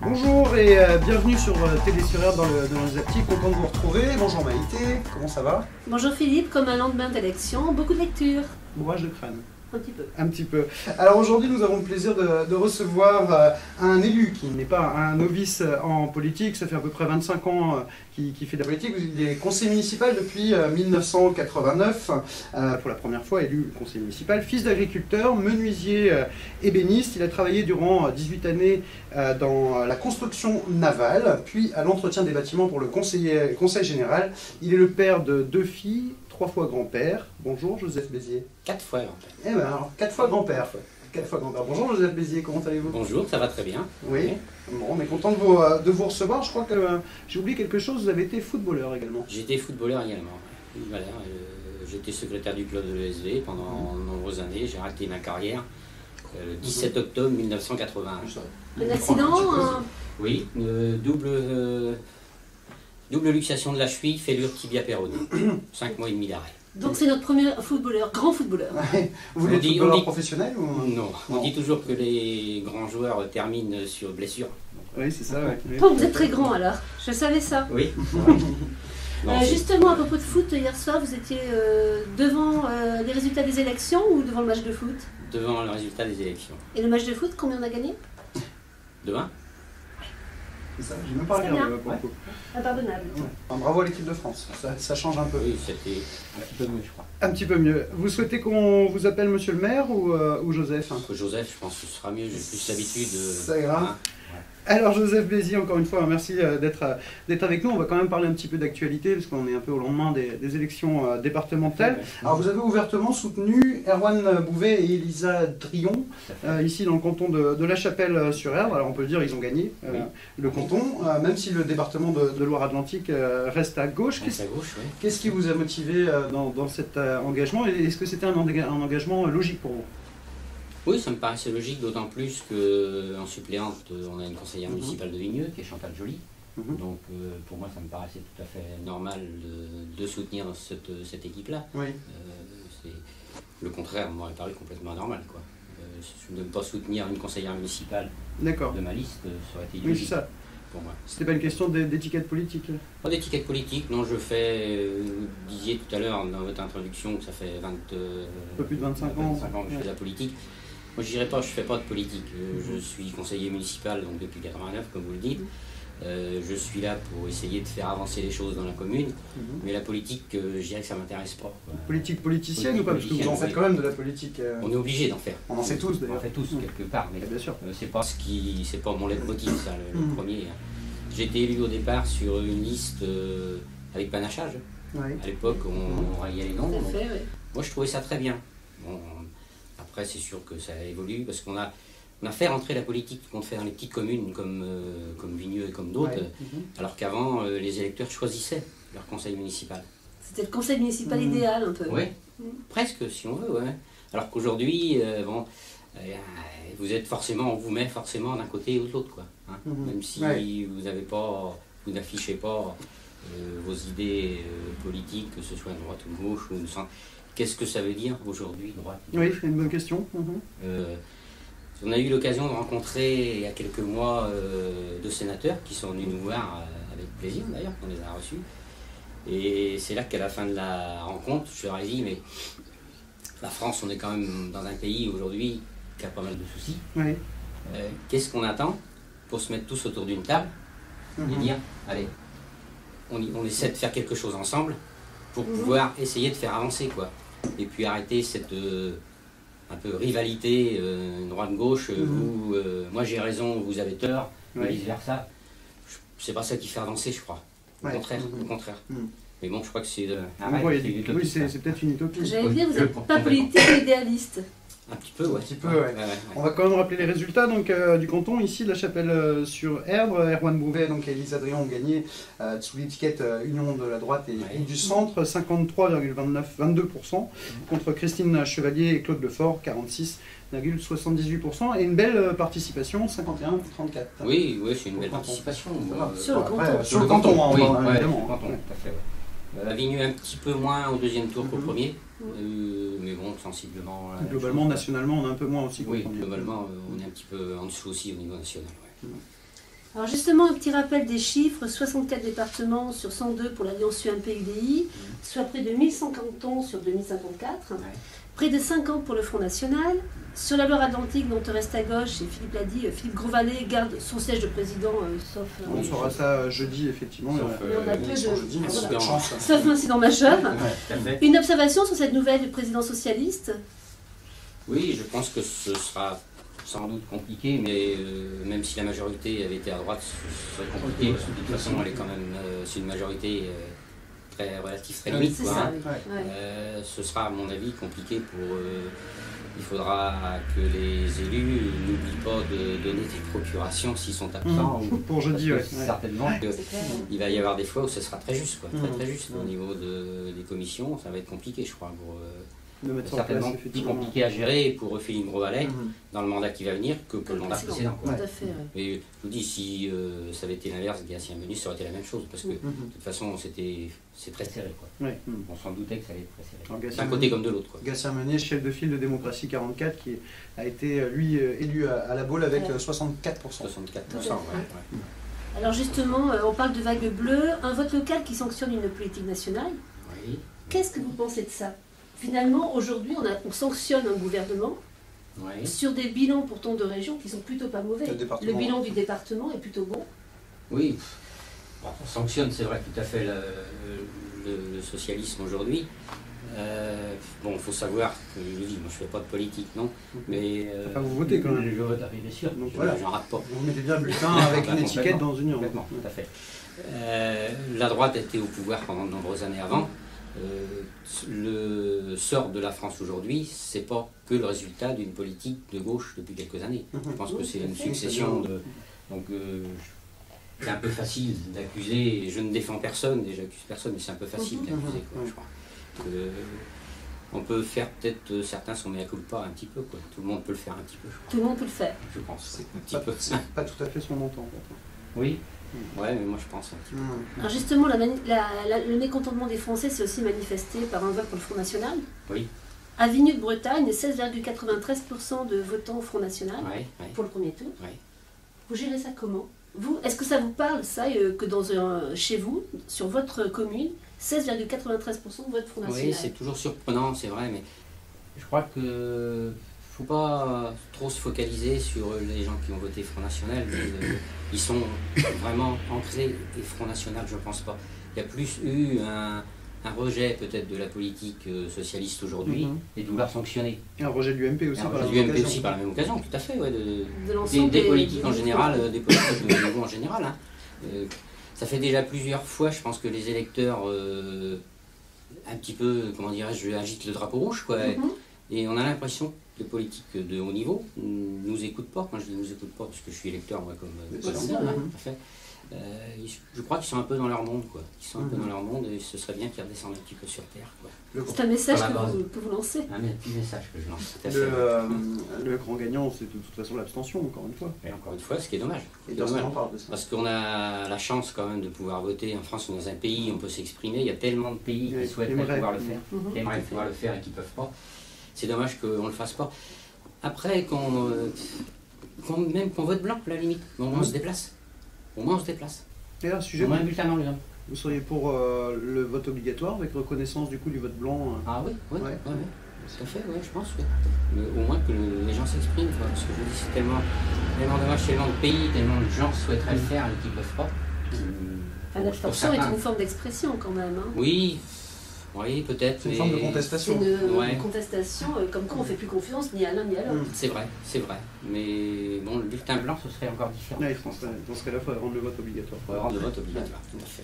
Bonjour et bienvenue sur Télé sur Air dans le Zapti, content de vous retrouver. Bonjour Maïté, comment ça va? Bonjour Philippe, comme un lendemain d'élection, beaucoup de lecture. Bourrage de crâne. Un petit peu. Un petit peu. Alors aujourd'hui nous avons le plaisir de recevoir un élu qui n'est pas un novice en politique, ça fait à peu près 25 ans qu'il fait de la politique. Il est conseiller municipal depuis 1989, pour la première fois élu conseiller municipal, fils d'agriculteur, menuisier ébéniste. Il a travaillé durant 18 années dans la construction navale, puis à l'entretien des bâtiments pour le conseil général. Il est le père de 2 filles, 3 fois grand-père. Bonjour Joseph Bézier. 4 fois grand-père. Eh bien alors, 4 fois grand-père. 4 fois grand-père. Bonjour Joseph Bézier, comment allez-vous? Bonjour, ça va très bien. Oui. Bon, on est content de vous recevoir. Je crois que j'ai oublié quelque chose, vous avez été footballeur également. J'étais footballeur également. Voilà, j'étais secrétaire du club de l'ESV pendant de nombreuses années. J'ai arrêté ma carrière le 17 octobre 1981. Un accident Oui, double luxation de la cheville, fêlure tibia péronée. 5 mois et demi d'arrêt. Donc c'est notre premier footballeur, grand footballeur. Vous voulez être footballeur professionnel ou... Non, on dit toujours que les grands joueurs terminent sur blessure. Oui, c'est ça. Ouais. Oh, vous êtes très grand alors, je savais ça. Oui. Justement, à propos de foot, hier soir, vous étiez devant les résultats des élections ou devant le match de foot? Devant le résultat des élections. Et le match de foot, combien on a gagné? 2-1. C'est ça, j'ai même pas regardé pour le coup. Impardonnable. Ouais. Enfin, bravo à l'équipe de France, ça change un peu. Oui, c'était un petit peu mieux, je crois. Un petit peu mieux. Vous souhaitez qu'on vous appelle monsieur le maire ou Joseph? Joseph, je pense que ce sera mieux, j'ai plus l'habitude. Ça ira. Alors Joseph Bézier, encore une fois, merci d'être avec nous. On va quand même parler un petit peu d'actualité, parce qu'on est un peu au lendemain des élections départementales. Alors vous avez ouvertement soutenu Erwan Bouvet et Elisa Drion, ici dans le canton de La Chapelle-sur-Erdre. Alors on peut le dire, ils ont gagné le canton, même si le département de Loire-Atlantique reste à gauche. Qu'est-ce qui vous a motivé dans cet engagement? Est-ce que c'était un engagement logique pour vous? Oui, ça me paraissait logique, d'autant plus qu'en suppléante, on a une conseillère municipale de Vigneux, qui est Chantal Joly. Donc pour moi, ça me paraissait tout à fait normal de soutenir cette équipe-là. Oui. Le contraire m'aurait paru complètement anormal, quoi. De ne pas soutenir une conseillère municipale de ma liste, ça aurait été illogique. Oui, c'est ça. Pour moi. C'était pas une question d'étiquette politique? Pas d'étiquette politique, non, je fais, vous disiez tout à l'heure dans votre introduction que ça fait un peu plus de 25 ans que je fais de la politique. Moi, je dirais pas, je fais pas de politique. Je suis conseiller municipal donc depuis 89, comme vous le dites. Je suis là pour essayer de faire avancer les choses dans la commune, mais la politique, je dirais que ça m'intéresse pas. Politique politicienne ou pas? Parce que vous en faites quand même de la politique. On est obligé d'en faire. On en fait tous d'ailleurs. On en fait tous quelque part, mais bien sûr. C'est pas mon leitmotiv, ça, le premier. J'ai été élu au départ sur une liste avec panachage. À l'époque, on rayait les noms. Moi, je trouvais ça très bien. Bon, après, c'est sûr que ça évolue parce qu'on a fait rentrer la politique qu'on fait dans les petites communes comme Vigneux et comme d'autres, alors qu'avant, les électeurs choisissaient leur conseil municipal. C'était le conseil municipal idéal un peu. Oui, presque, si on veut. Ouais. Alors qu'aujourd'hui, vous êtes forcément, on vous met forcément d'un côté ou de l'autre, quoi. Hein. Même si vous n'affichez pas vos idées politiques, que ce soit à droite ou à gauche ou une centre. Qu'est-ce que ça veut dire aujourd'hui, droite? Oui, c'est une bonne question. On a eu l'occasion de rencontrer il y a quelques mois 2 sénateurs qui sont venus nous voir avec plaisir d'ailleurs, qu'on les a reçus. Et c'est là qu'à la fin de la rencontre, je leur ai dit, mais la France, on est quand même dans un pays aujourd'hui qui a pas mal de soucis. Qu'est-ce qu'on attend pour se mettre tous autour d'une table et dire, allez, on essaie de faire quelque chose ensemble pour pouvoir essayer de faire avancer, quoi. Et puis arrêter cette un peu rivalité droite-gauche où moi j'ai raison, vous avez tort, et vice-versa. C'est pas ça qui fait avancer, je crois. Au contraire. Mais bon, je crois que c'est... oui, c'est peut-être une utopie. J'allais dire, vous n'êtes pas politique idéaliste. Un petit peu, ouais. On va quand même rappeler les résultats donc, du canton, ici, de La Chapelle-sur-Erdre. Erwan Bouvet et Elisa Drion ont gagné sous l'étiquette Union de la droite et du centre, 53,22% contre Christine Chevalier et Claude Lefort, 46,78%. Et une belle participation, 51,34%. Oui, c'est une belle participation. Sur le canton. Sur le canton, évidemment. Tout à fait, Vigneux un petit peu moins au deuxième tour qu'au premier, mais bon, sensiblement... Globalement, nationalement, on est un peu moins aussi. Oui, globalement, on est un petit peu en dessous aussi au niveau national. Alors justement, un petit rappel des chiffres, 64 départements sur 102 pour l'Alliance UMP-UDI, soit près de 1100 cantons sur 2054, près de 50 pour le Front National. Sur la Loire-Atlantique, dont on reste à gauche, et Philippe l'a dit, Philippe Grosvalet garde son siège de président, sauf... On saura ça jeudi, effectivement. on a peu de... Jeudi, mais voilà. chance. Sauf incident majeur. Ouais, Une observation sur cette nouvelle du président socialiste? oui, je pense que ce sera sans doute compliqué, mais même si la majorité avait été à droite, ce serait compliqué, parce que de toute façon, elle est quand même, c'est une majorité très relative, très limite. C'est Quoi, ça, hein. oui. Ouais. Ce sera, à mon avis, compliqué pour... il faudra que les élus n'oublient pas de donner des procurations s'ils sont absents. Pour jeudi, parce que ouais. certainement, C'est clair. il va y avoir des fois où ce sera très juste, quoi, très juste. Au niveau des commissions, ça va être compliqué, je crois, pour... De mettre ça en certainement place, plus effectivement. compliqué à gérer pour Philippe Grosvalet dans le mandat qui va venir que le mandat précédent. Tout Quoi. à fait, oui. Et je vous dis, si ça avait été l'inverse, Gatien Menuis, ça aurait été la même chose, parce que de toute façon, c'est très serré. Quoi. Ouais. On s'en doutait que ça allait être très serré. Alors, D'un côté comme de l'autre. Quoi. Gatien Meunier, chef de file de Démocratie 44, qui a été, lui, élu à la Baule avec 64%. 64%, ouais. Alors justement, on parle de vague bleue, un vote local qui sanctionne une politique nationale. Oui. Qu'est-ce que vous pensez de ça? Finalement, aujourd'hui, on sanctionne un gouvernement Oui. sur des bilans pourtant de régions qui sont plutôt pas mauvais. Le bilan du département est plutôt bon. Oui. Bon, on sanctionne, c'est vrai, tout à fait le socialisme aujourd'hui. Bon, il faut savoir que, je dis, moi je fais pas de politique, non, mais... Enfin, vous votez quand même. Je vote, bien sûr, Donc voilà. j'en rate pas. Vous mettez bien le bulletin avec une étiquette dans une urne. Complètement, tout à fait. La droite était au pouvoir pendant de nombreuses années avant. Le sort de la France aujourd'hui, c'est pas que le résultat d'une politique de gauche depuis quelques années. Je pense que c'est une succession de... Donc, c'est un peu facile d'accuser, je ne défends personne, et j'accuse personne, mais c'est un peu facile d'accuser, quoi, je crois. On peut faire peut-être, certains sont mea culpa un petit peu, quoi. Tout le monde peut le faire un petit peu, je crois. Tout le monde peut le faire. Je pense, un petit Pas, peu. c'est pas tout à fait son montant. Oui, ouais, mais moi je pense un petit peu. Alors justement, le mécontentement des Français s'est aussi manifesté par un vote pour le Front National. Oui. À Vignoux-de-Bretagne, 16,93% de votants au Front National pour le premier tour. Ouais. Vous gérez ça comment? Vous, est-ce que ça vous parle, ça, que chez vous, sur votre commune, 16,93% vote Front National? Oui, c'est toujours surprenant, c'est vrai, mais je crois que faut pas trop se focaliser sur les gens qui ont voté Front National. Ils sont vraiment ancrés, et Front National, je pense pas. Il y a plus eu un rejet peut-être de la politique socialiste aujourd'hui et de vouloir sanctionner. Et un rejet de l'UMP aussi. Un rejet de l'UMP aussi par la même occasion, tout à fait, ouais, des politiques en général, des politiques de niveau en général. Hein. Ça fait déjà plusieurs fois, je pense que les électeurs, un petit peu, comment dirais-je, agitent le drapeau rouge, quoi. Et on a l'impression que les politiques de haut niveau ne nous écoutent pas. Quand je dis nous écoutent pas, parce que je suis électeur, moi, comme je crois qu'ils sont un peu dans leur monde, quoi. Ils sont un peu dans leur monde et ce serait bien qu'ils redescendent un petit peu sur Terre, quoi. C'est un message que vous lancez. Un petit message que je lance. Le grand gagnant, c'est de toute façon l'abstention, encore une fois. Et encore une fois, ce qui est dommage. Et dommage. Parce qu'on a la chance quand même de pouvoir voter. En France, on est dans un pays, on peut s'exprimer. Il y a tellement de pays qui souhaiteraient pouvoir le faire, qui aimeraient pouvoir le faire et qui ne peuvent pas. C'est dommage qu'on ne le fasse pas. Après, même qu'on vote blanc, à la limite, au moins on se déplace. Au moins on se déplace. Et là, sujet, au moins un bulletin dans l'urne. Vous seriez pour le vote obligatoire avec reconnaissance du coup du vote blanc Ah oui, tout à fait, je pense. Oui. Mais au moins que les gens s'expriment, parce que je vous dis, c'est tellement dommage, tellement de pays, tellement de gens souhaiteraient le faire et qui ne peuvent pas. L'abstention est une forme d'expression quand même. Hein. Oui, peut-être. C'est une forme de contestation. C'est une contestation, comme quoi on ne fait plus confiance ni à l'un ni à l'autre. C'est vrai. Mais bon, le bulletin blanc, ce serait encore différent. Ouais, dans ce cas-là, il faudrait rendre le vote obligatoire. Il faudrait rendre le vote obligatoire, tout à fait.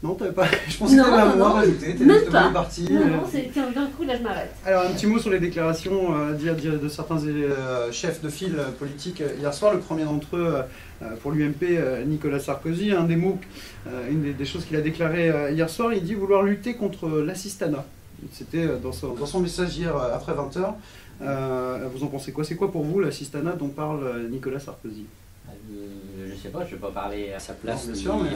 Non, t'avais pas. Je pensais que t'avais un mot à rajouter. Même pas. Parti. Non, c'est d'un coup, là je m'arrête. Alors, un petit mot sur les déclarations de certains chefs de file politiques hier soir. Le premier d'entre eux, pour l'UMP, Nicolas Sarkozy, une des choses qu'il a déclaré hier soir, il dit vouloir lutter contre l'assistanat. C'était dans son message hier après 20h. Vous en pensez quoi? C'est quoi pour vous l'assistanat dont parle Nicolas Sarkozy? Je sais pas, je ne vais pas parler à sa place. Bien sûr, mais...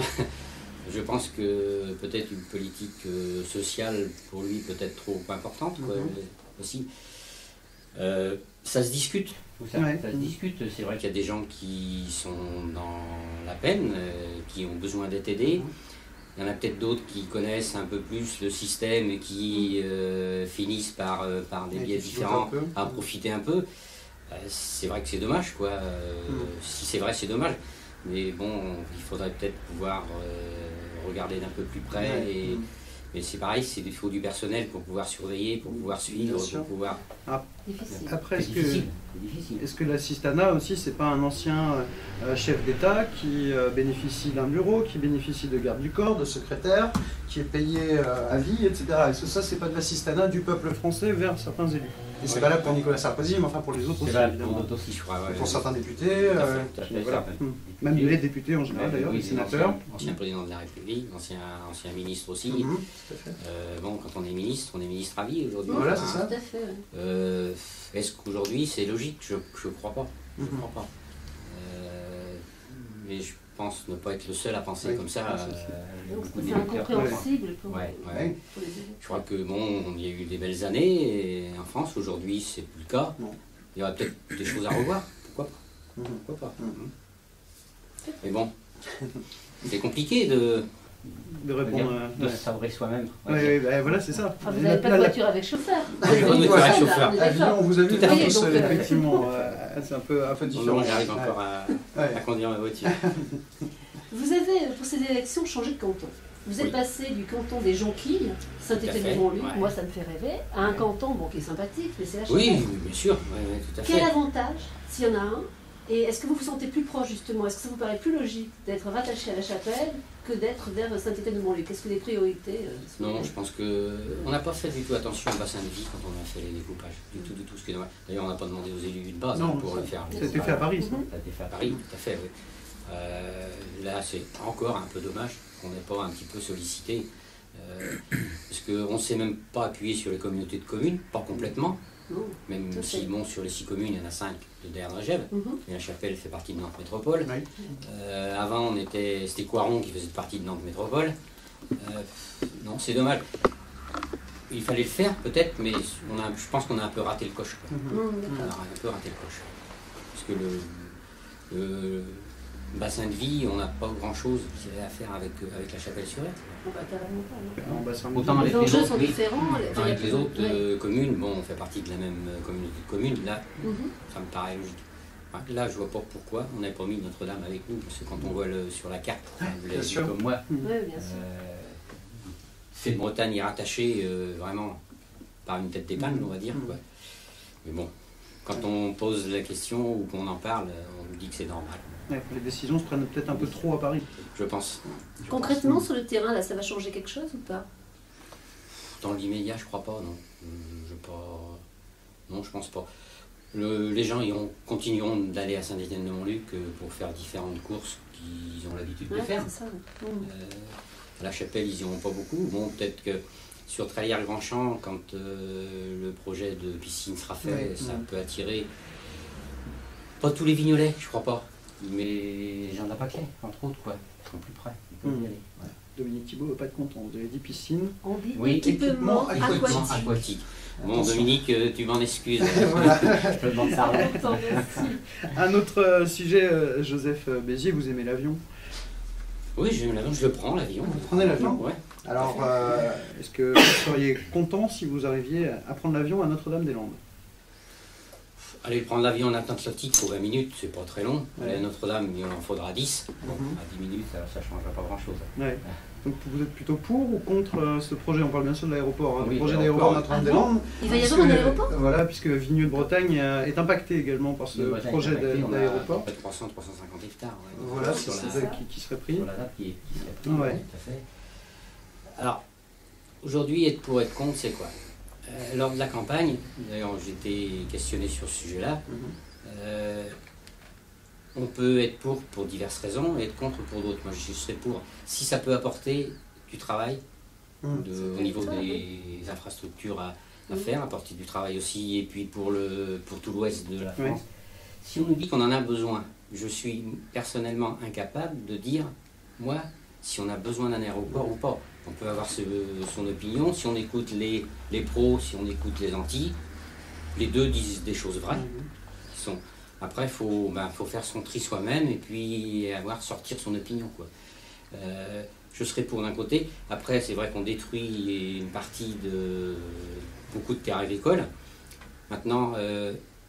Je pense que peut-être une politique sociale pour lui peut-être trop importante aussi. Ça se discute. Tout ça, Ouais. ça se discute. C'est vrai qu'il y a des gens qui sont dans la peine, qui ont besoin d'être aidés. Il y en a peut-être d'autres qui connaissent un peu plus le système et qui finissent par des biais différents à en profiter un peu. C'est vrai que c'est dommage, quoi. Si c'est vrai, c'est dommage. Mais bon, il faudrait peut-être pouvoir regarder d'un peu plus près. Mais c'est pareil, il faut du personnel pour pouvoir surveiller, pour pouvoir suivre, pour pouvoir... Difficile. Après, C'est difficile. est-ce que l'assistanat aussi, c'est pas un ancien chef d'État qui bénéficie d'un bureau, qui bénéficie de garde du corps, de secrétaire, qui est payé à vie, etc. Est-ce que ça, c'est pas de l'assistanat du peuple français vers certains élus? Et c'est valable pour Nicolas Sarkozy, mais enfin pour les autres aussi, évidemment. Pour d'autres aussi, je crois. Pour certains députés, voilà. Même les députés en général, d'ailleurs, les sénateurs. Ancien président de la République, ancien ministre aussi. Tout à fait. Bon, quand on est ministre à vie aujourd'hui. Voilà, c'est ça. Tout à fait. Est-ce qu'aujourd'hui c'est logique? Je crois pas. Je crois pas. Mais je pense ne pas être le seul à penser comme ça. Donc c'est incompréhensible pour Ouais. les élus. Je crois que bon, il y a eu des belles années en France. Aujourd'hui, c'est plus le cas. Non. Il y aurait peut-être des choses à revoir. Pourquoi pas? Pourquoi pas? Mais bon, c'est compliqué de répondre de se sabrer soi-même. Oui, voilà, c'est ça. Enfin, vous n'avez pas de voiture avec chauffeur. J'ai pas de voiture avec chauffeur. On vous a vu Tout à fait. tous, effectivement. C'est un peu différent. Non, j'arrive encore à conduire ma voiture. Vous avez, pour ces élections, changé de canton. Vous êtes passé du canton des Jonquilles, Saint-Étienne-du-Mont-Luc, moi ça me fait rêver, à un canton qui est sympathique, mais c'est la Chapelle. Oui, bien sûr, tout à fait. Quel avantage, s'il y en a un, et est-ce que vous vous sentez plus proche justement? Est-ce que ça vous paraît plus logique d'être rattaché à la Chapelle que d'être vers Saint-Étienne-du-Mont-Luc? Qu'est-ce que les priorités Non, je pense que on n'a pas fait du tout attention au bassin de vie quand on a fait les découpages. Du tout, ce qui est dommage. D'ailleurs, on n'a pas demandé aux élus de base pour le faire. Ça a été fait à Paris, ça. Ça a été fait à Paris, tout à fait, oui. Là, c'est encore un peu dommage qu'on n'ait pas un petit peu sollicité. Parce qu'on ne s'est même pas appuyé sur les communautés de communes, pas complètement. Non, même si, bon, sur les 6 communes, il y en a 5 de Derne-Gève. Et la Chapelle fait partie de Nantes Métropole. Avant, c'était Coiron qui faisait partie de Nantes Métropole. Non, c'est dommage. Il fallait le faire peut-être, mais je pense qu'on a un peu raté le coche. On a un peu raté le coche. Parce que le bassin de vie, on n'a pas grand-chose à faire avec la Chapelle-sur-Ette. Autant les enjeux sont différents. Avec les autres communes, bon, on fait partie de la même communauté de communes, là, ça me paraît logique. Là, je vois pas pourquoi on n'avait pas mis Notre-Dame avec nous, parce que quand on voit sur la carte, vous l'avez vu comme moi, c'est Bretagne est rattaché vraiment par une tête d'épingle, on va dire. Quoi. Mais bon, quand on pose la question ou qu'on en parle, on nous dit que c'est normal. Les décisions se prennent peut-être un peu trop à Paris. Je pense. Concrètement, sur le terrain, là, ça va changer quelque chose ou pas? Dans l'immédiat, je crois pas, non. Non, je pense pas. Les gens continueront d'aller à Saint-Étienne-de-Mont-Luc pour faire différentes courses qu'ils ont l'habitude de faire. Ça. À la Chapelle, ils n'y iront pas beaucoup. Bon, peut-être que sur Tralières-Grand-Champ, quand le projet de piscine sera fait, ça peut attirer pas tous les Vignolais, je crois pas. Mais les gens de la Pâquelais, entre autres, quoi. Ils sont plus près, ils peuvent y aller. Ouais. Dominique Thibault ne va pas être content. Vous avez dit piscine. On dit équipement aquatique. Bon, Dominique, tu m'en excuses. Je te demande ça. Un autre sujet, Joseph Bézier, vous aimez l'avion? Oui, j'aime l'avion, je le prends, l'avion. Vous prenez l'avion? Ouais. Alors, est-ce que vous seriez content si vous arriviez à prendre l'avion à Notre-Dame-des-Landes? Aller prendre l'avion en Atlantique pour 20 minutes, c'est pas très long. Aller à Notre-Dame, il en faudra 10. Bon, à 10 minutes, ça ne changera pas grand-chose. Ouais. Donc vous êtes plutôt pour ou contre ce projet? On parle bien sûr de l'aéroport, oui, le projet d'aéroport Notre-Dame-des-Landes. Il va y avoir un aéroport? Voilà, puisque Vigneux de Bretagne est impacté également par ce projet d'aéroport. 300-350 hectares. Ouais. Voilà, c'est ça qui serait pris. Sur la date qui serait pris, tout à fait. Alors, aujourd'hui, être pour être contre, c'est quoi? Lors de la campagne, d'ailleurs j'ai été questionné sur ce sujet-là, on peut être pour diverses raisons et être contre pour d'autres. Moi je serais pour, si ça peut apporter du travail au niveau des infrastructures à faire, apporter du travail aussi, et puis pour tout l'ouest de la France. Si on nous dit qu'on en a besoin, je suis personnellement incapable de dire, moi, si on a besoin d'un aéroport ou pas. On peut avoir son opinion, si on écoute les pros, si on écoute les antis, les deux disent des choses vraies, qui sont Après, il faut faire son tri soi-même et puis sortir son opinion, quoi. Je serais pour d'un côté. Après, c'est vrai qu'on détruit une partie de beaucoup de terres agricoles. Maintenant,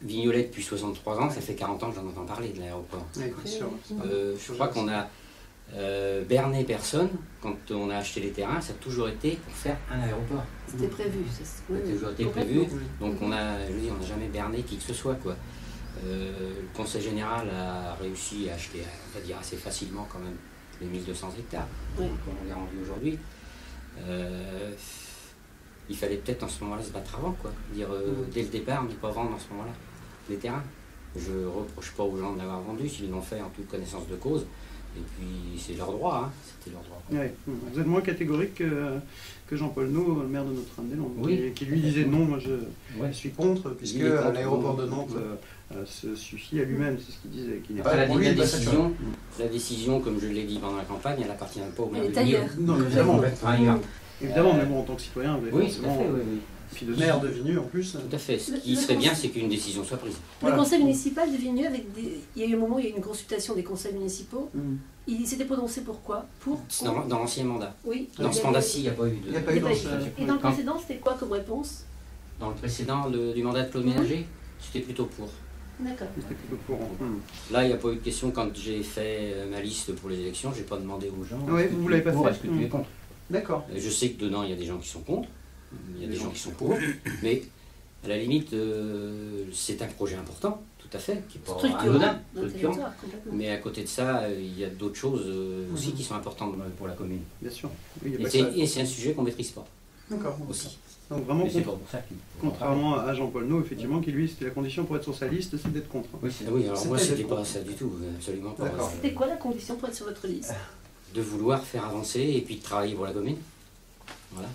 Vignolet, depuis 63 ans, ça fait 40 ans que j'en entends parler de l'aéroport. Oui, bien sûr. Je crois qu'on a berné personne quand on a acheté les terrains, ça a toujours été pour faire un aéroport. C'était prévu. Ça a toujours été prévu. Donc on n'a jamais berné qui que ce soit, quoi. Le Conseil général a réussi à acheter, on va dire, assez facilement quand même les 1200 hectares, comme on est rendu aujourd'hui. Il fallait peut-être en ce moment-là se battre avant, quoi. Dire dès le départ, ne pas vendre en ce moment-là les terrains. Je ne reproche pas aux gens de l'avoir vendu, s'ils l'ont fait en toute connaissance de cause. Et puis c'est leur droit, hein. C'était leur droit. Oui. Vous êtes moins catégorique que Jean-Paul No, le maire de Notre-Dame-des-Landes, oui, qui lui disait non, moi je suis contre, puisque l'aéroport de Nantes se suffit à lui-même, c'est ce qu'il disait. Qu'il n'est pas la décision, comme je l'ai dit pendant la campagne, elle n'appartient pas au maire de Vigneux. Non, évidemment. Évidemment, mais bon, en tant que citoyen, vous avez forcément... Puis le maire de Vigneux en plus. Tout à fait. Ce qui serait bien, c'est qu'une décision soit prise. Le conseil municipal de Vigneux, il y a eu un moment où il y a eu une consultation des conseils municipaux. Il s'était prononcé pour quoi? Dans l'ancien mandat. Oui. Dans ce mandat-ci, il n'y a pas eu de... Et dans le précédent, c'était quoi comme réponse? Dans le précédent, du mandat de Claude Ménager, c'était plutôt pour. D'accord. C'était plutôt pour. Là, il n'y a pas eu de question. Quand j'ai fait ma liste pour les élections, je n'ai pas demandé aux gens. Oui, vous ne l'avez pas fait. Est-ce que tu es contre? D'accord. Je sais que dedans, il y a des gens qui sont contre. Il y a des gens qui sont pour, mais à la limite, c'est un projet important, tout à fait, qui est pas anodin, structurant. Mais à côté de ça, il y a d'autres choses aussi qui sont importantes pour la commune. Bien sûr. Et c'est un sujet qu'on ne maîtrise pas. D'accord. Aussi. Donc vraiment, c'est pas pour ça contrairement à Jean-Paul No, effectivement, qui lui, c'était la condition pour être sur sa liste, c'est d'être contre. Oui, alors moi, c'était pas ça du tout, absolument pas. C'était quoi la condition pour être sur votre liste? De vouloir faire avancer et puis de travailler pour la commune. Voilà.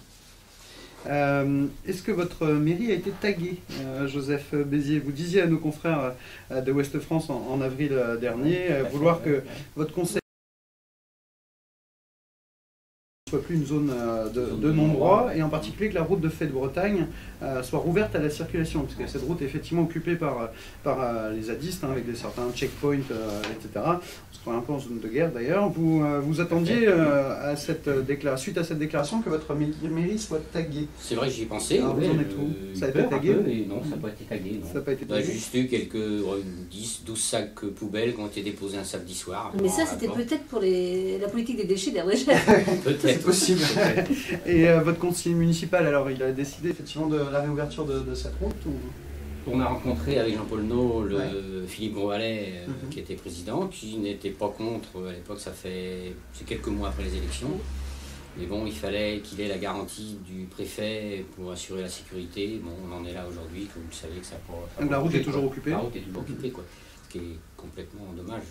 Est-ce que votre mairie a été taguée, Joseph Bézier? Vous disiez à nos confrères de Ouest France en avril dernier vouloir que votre conseil ne soit plus une zone de non-droit, et en particulier que la route de Fête Bretagne soit rouverte à la circulation, parce que cette route est effectivement occupée par les zadistes, avec certains checkpoints, etc. On se croit un peu en zone de guerre d'ailleurs. Vous attendiez suite à cette déclaration que votre mairie soit taguée. C'est vrai que j'y ai pensé. Alors, vous en êtes où? Ça a été tagué? Non, ça n'a pas été tagué. Ça n'a pas été tagué. Juste eu quelques 10-12 sacs poubelles qui ont été déposés un samedi soir. Mais ça, c'était peut-être pour la politique des déchets d'RDG. Peut-être. C'est possible. Et votre conseiller municipal, alors, il a décidé effectivement de la réouverture de cette route ou... On a rencontré avec Jean-Paul No Philippe Grosvalet, qui était président, qui n'était pas contre. À l'époque, c'est quelques mois après les élections. Mais bon, il fallait qu'il ait la garantie du préfet pour assurer la sécurité. Bon, on en est là aujourd'hui, comme vous savez que ça n'a pas... Donc la route est toujours occupée. La route est toujours occupée, quoi. Ce qui est complètement dommage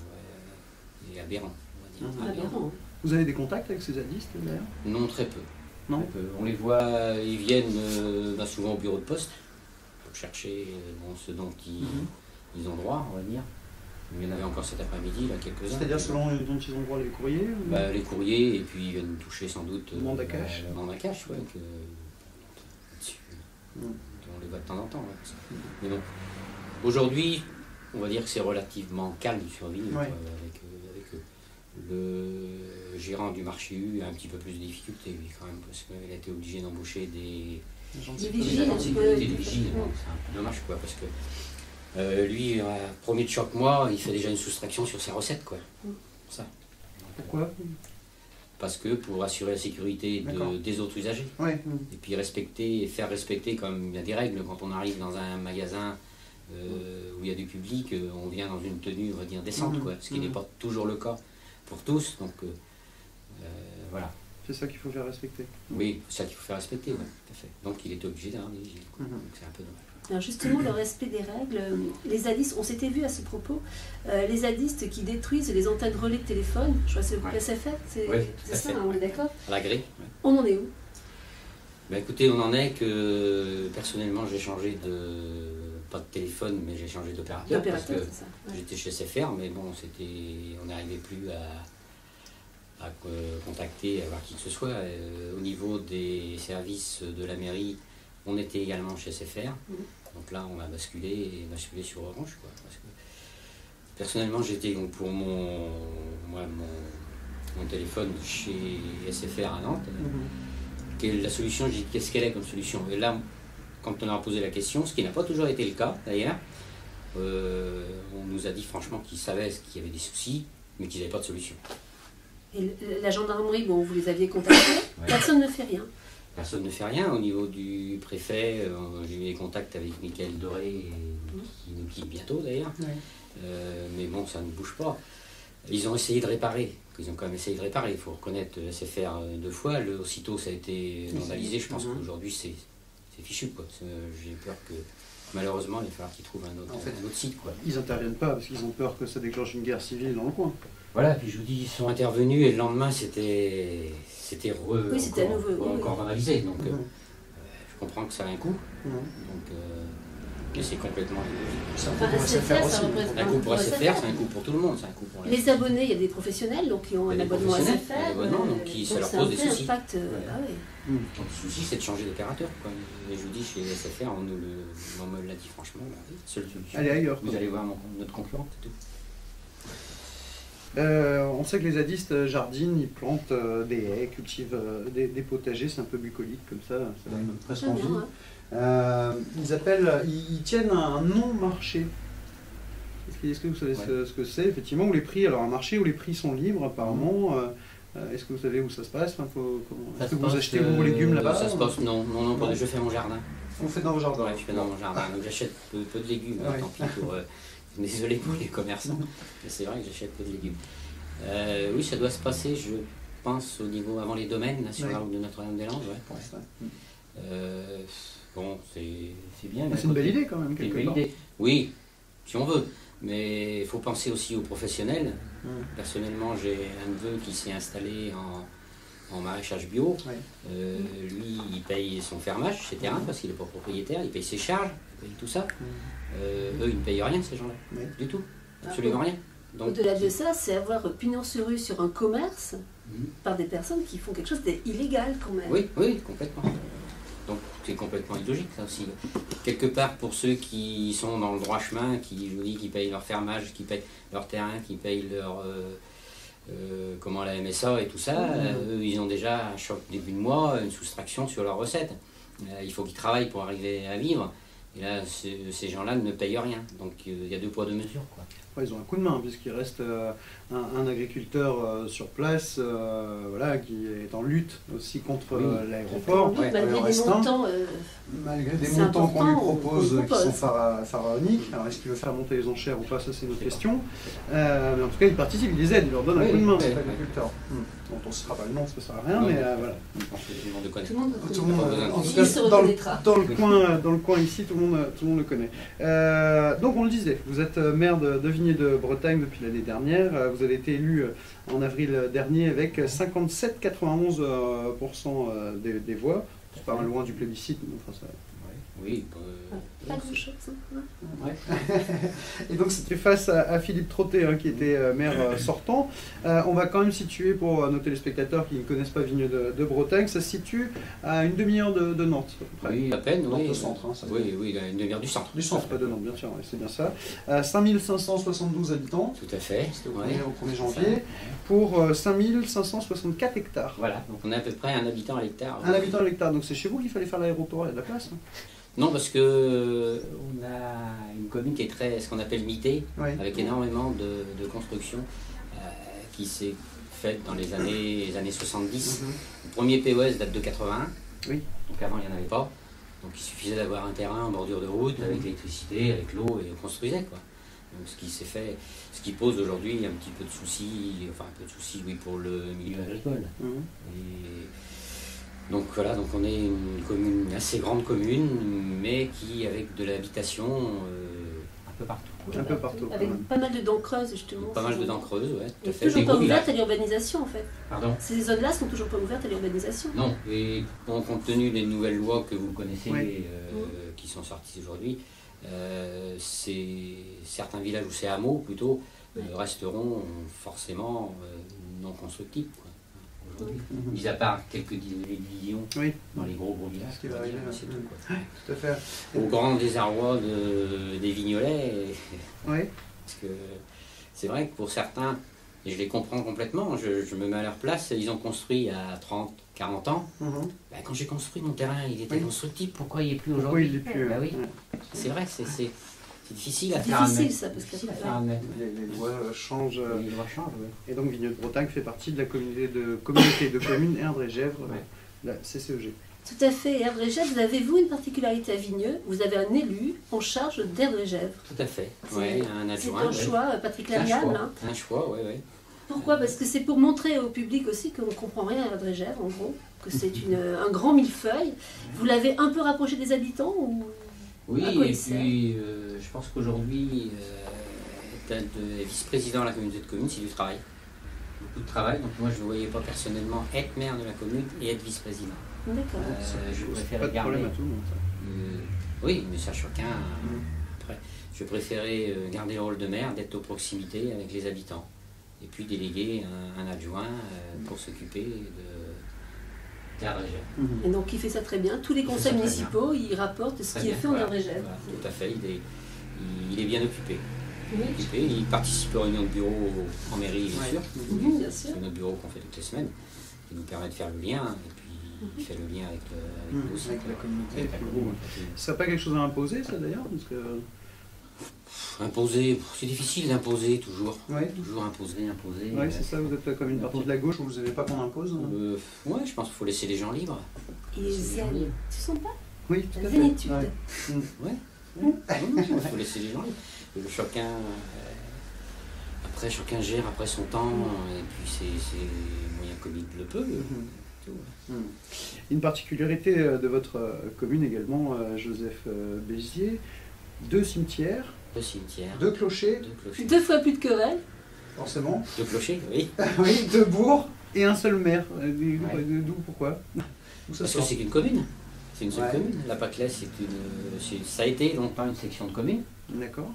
et aberrant, on va dire. Aberrant. Vous avez des contacts avec ces zadistes d'ailleurs? Non, très peu. Non. Très peu. On les voit, ils viennent souvent au bureau de poste pour chercher ce dont ils ont droit, on va dire. Il y en avait encore cet après-midi, là, quelques-uns. C'est-à-dire selon dont ils ont droit les courriers Les courriers, et puis ils viennent toucher sans doute le mandat cash. Le mandat cash, ouais, on les voit de temps en temps. Ouais. Mais bon, aujourd'hui, on va dire que c'est relativement calme sur Vigneux, avec le gérant du marché U a un petit peu plus de difficultés, lui, quand même, parce qu'il a été obligé d'embaucher des vigiles. C'est un peu dommage, quoi, parce que lui, premier de chaque mois, il fait déjà une soustraction sur ses recettes, quoi. Ça. Pourquoi? Parce que pour assurer la sécurité des autres usagers. Et puis faire respecter, comme il y a des règles, quand on arrive dans un magasin où il y a du public, on vient dans une tenue, on va dire, décente, quoi, ce qui n'est pas toujours le cas pour tous, donc voilà. C'est ça qu'il faut faire respecter. Oui, c'est ça qu'il faut faire respecter, oui, tout à fait. Donc il est obligé d'avoir des vigiles, donc c'est un peu dommage. Alors justement, le respect des règles, les zadistes, on s'était vu à ce propos, les zadistes qui détruisent les antennes relais de téléphone, je crois que c'est le groupe SFR, c'est ça, on est d'accord? À la grille. On en est où? Ben écoutez, on en est que personnellement j'ai changé pas de téléphone, mais j'ai changé d'opérateur. Parce que j'étais chez SFR, mais bon, on n'arrivait plus à contacter, à voir qui que ce soit. Au niveau des services de la mairie, on était également chez SFR. Donc là, on a basculé sur Orange, quoi. Parce que Personnellement, j'étais donc pour mon téléphone chez SFR à Nantes. La solution, j'ai dit qu'est-ce qu'elle est comme solution? Et là, quand on a posé la question, ce qui n'a pas toujours été le cas d'ailleurs, on nous a dit franchement qu'ils savaient qu'il y avait des soucis, mais qu'ils n'avaient pas de solution. Et la gendarmerie, bon, vous les aviez contactés, personne ne fait rien. Personne ne fait rien. Au niveau du préfet, j'ai eu des contacts avec Michael Doré, qui nous quitte bientôt d'ailleurs. Mais bon, ça ne bouge pas. Ils ont essayé de réparer. Ils ont quand même essayé de réparer. Il faut reconnaître SFR 2 fois. Aussitôt, ça a été vandalisé. Je pense qu'aujourd'hui, c'est fichu, quoi. J'ai peur que, malheureusement, il va falloir qu'ils trouvent un autre site, quoi. Ils n'interviennent pas parce qu'ils ont peur que ça déclenche une guerre civile dans le coin. Voilà, puis je vous dis, ils sont intervenus et le lendemain, c'était encore vandalisé. Donc, je comprends que ça a un coût. Donc, mais c'est complètement illogique. C'est un coût pour SFR aussi. Un coût pour SFR, c'est un coût pour tout le monde. Un coût pour les abonnés, il y a des professionnels donc, qui ont un abonnement à SFR. Donc ça leur pose des soucis. Impact, Donc, le souci, c'est de changer d'opérateur. Et je vous dis, chez SFR, on me l'a dit franchement, seule solution. Allez ailleurs. Vous allez voir notre concurrent, c'est tout. On sait que les zadistes jardinent, ils plantent des haies, cultivent des potagers, c'est un peu bucolique comme ça donne presque envie. Ils tiennent un non-marché. Est-ce que vous savez ce que c'est, effectivement, où les prix, alors un marché où les prix sont libres apparemment, est-ce que vous savez où ça se passe? Est-ce que vous achetez vos légumes là-bas? Ça se passe, non, je fais mon jardin. Vous faites dans vos jardins? Ouais, je fais dans mon jardin, donc j'achète peu de légumes, tant pis pour... Désolé pour les commerçants, mais c'est vrai que j'achète peu de légumes. Oui, ça doit se passer, je pense, au niveau avant les domaines, là, sur la route de Notre-Dame-des-Landes. Bon, c'est bien. C'est une belle idée quand même, quelque part. Oui, si on veut. Mais il faut penser aussi aux professionnels. Personnellement, j'ai un neveu qui s'est installé en maraîchage bio. Lui, il paye son fermage, ses terrains, parce qu'il n'est pas propriétaire, il paye ses charges, il paye tout ça. Eux, ils ne payent rien, ces gens-là. Du tout. Absolument rien. Au-delà de ça, c'est avoir pignon sur rue sur un commerce par des personnes qui font quelque chose d'illégal quand même. Oui, complètement. Donc c'est complètement illogique, ça aussi. Quelque part, pour ceux qui sont dans le droit chemin, qui payent leur fermage, qui payent leur terrain, qui payent leur la MSA et tout ça, eux, ils ont déjà à chaque début de mois une soustraction sur leurs recettes. Il faut qu'ils travaillent pour arriver à vivre. Et là, ces gens-là ne payent rien. Donc il y a 2 poids 2 mesures, quoi. Ils ont un coup de main, puisqu'il reste un agriculteur sur place qui est en lutte aussi contre l'aéroport. Malgré des montants qu'on lui propose qui sont pharaoniques. Alors est-ce qu'il veut faire monter les enchères ou pas, ça c'est une autre question. Mais en tout cas, il participe, il les aide, il leur donne un coup de main, cet agriculteur. Donc on ne citera pas le nom, parce que ça ne sert à rien, mais voilà. Tout le monde le connaît. Tout le monde, en tout cas, dans le coin ici, tout le monde le connaît. Donc on le disait, vous êtes maire de Vigné de Bretagne depuis l'année dernière. Vous avez été élu en avril dernier avec 57,91% des voix. C'est pas loin du plébiscite, mais enfin ça... Oui, pas grand-chose. Et donc c'était face à Philippe Trottet, qui était maire sortant. On va quand même situer, pour nos téléspectateurs qui ne connaissent pas Vigné de Bretagne, ça se situe à une demi-heure de Nantes, à peu près. Oui, à peine, Nantes au centre. Oui, une demi-heure du centre. Du centre, pas de Nantes, bien sûr, c'est bien ça. 5572 habitants. Tout à fait. C'était au 1er janvier, pour 5564 hectares. Voilà, donc on a à peu près un habitant à l'hectare. Un habitant à l'hectare, donc c'est chez vous qu'il fallait faire l'aéroport, il y a de la place. Non, parce que on a une commune qui est ce qu'on appelle mitée, avec énormément de construction qui s'est faite dans les années 70. Le premier POS date de 81, donc avant il n'y en avait pas. Donc il suffisait d'avoir un terrain en bordure de route, avec l'électricité, avec l'eau, et on construisait, quoi. Donc ce qui pose aujourd'hui un petit peu de soucis, pour le milieu agricole. Donc voilà, donc on est une commune, une assez grande commune, mais qui avec de l'habitation un peu partout. Un peu partout. Avec pas mal de dents creuses, justement. Pas mal de dents creuses, oui. Tout à fait. Toujours pas ouvertes à l'urbanisation, en fait. Pardon ? Ces zones-là sont toujours pas ouvertes à l'urbanisation. Non, et compte tenu des nouvelles lois que vous connaissez, qui sont sorties aujourd'hui, certains villages ou ces hameaux, plutôt, resteront forcément non constructibles, quoi. Mis à part quelques divisions dans les gros villages, ce qui va arriver, c'est tout, quoi. Tout à fait. Au grand désarroi des Vignolais, parce que c'est vrai que pour certains, et je les comprends complètement, je me mets à leur place, ils ont construit à 30, 40 ans. Bah, quand j'ai construit mon terrain, il était constructible, pourquoi il n'est plus Pourquoi il aujourd'hui? n'est plus Bah oui, c'est vrai, c'est difficile à C'est faire difficile admettre. ça, parce Difficile à qu'après, faire admettre. Les lois changent. Les lois changent, oui. Et donc Vigneux de Bretagne fait partie de la communauté de communes Erdre-et-Gèvres, la CCEG. tout à fait. Et Erdre-et-Gèvres, avez-vous une particularité à Vigneux? Vous avez un élu en charge d'Erdre-et-Gèvres. Tout à fait. C'est- Ouais, un C'est adjoint. un choix, Patrick C'est un Lariable. choix. Hein. Un choix, oui, oui. Pourquoi? Parce que c'est pour montrer au public aussi qu'on ne comprend rien à Erdre-et-Gèvres, en gros, que c'est un grand millefeuille. Vous l'avez un peu rapproché des habitants ou... Oui, À quoi et il sert puis je pense qu'aujourd'hui, être vice-président de la communauté de communes, c'est du travail. Beaucoup de travail, donc moi je ne voyais pas personnellement être maire de la commune et être vice-président. D'accord. Je Pas préférais de garder. problème à tout le monde, ça. Oui, mais ça chacun. Après, je préférais garder le rôle de maire, d'être aux proximités avec les habitants. Et puis déléguer un adjoint pour s'occuper de Erdre-et-Gèvres. Et donc il fait ça très bien. Tous les Il fait conseils ça très municipaux, ils rapportent ce Très qui est bien, fait en voilà. Erdre-et-Gèvres. Voilà, tout à fait, il est bien occupé. Oui. Il participe aux réunions de bureau en mairie, bien sûr. Mhm, bien sûr. C'est notre bureau qu'on fait toutes les semaines, qui nous permet de faire le lien, et puis il fait le lien avec nous aussi. Avec la communauté. Avec la communauté. Ça n'a pas quelque chose à imposer, ça d'ailleurs parce que... Imposer, c'est difficile d'imposer toujours. Oui, Toujours imposer. c'est ça, vous êtes comme une partie de la gauche où vous n'aimez pas qu'on impose. Ouais, je pense qu'il faut laisser les gens libres. Et les ailes. Tu sens pas Oui, tout la à fait. zénitude. Ouais. Il faut laisser les gens libres. Chacun, après, chacun gère après son temps, et puis c'est moyen comme il le peut. Tout. Une particularité de votre commune également, Joseph Béziers, 2 cimetières, Deux cimetières, 2 clochers, deux clochers. 2 fois plus de querelles. forcément, Deux clochers, oui. oui, 2 bourgs et un seul maire. D'où pourquoi? Où ça Parce que sort? c'est qu'une commune. C'est une seule Ouais. commune. La Pâquelette, ça a été longtemps une section de commune. D'accord.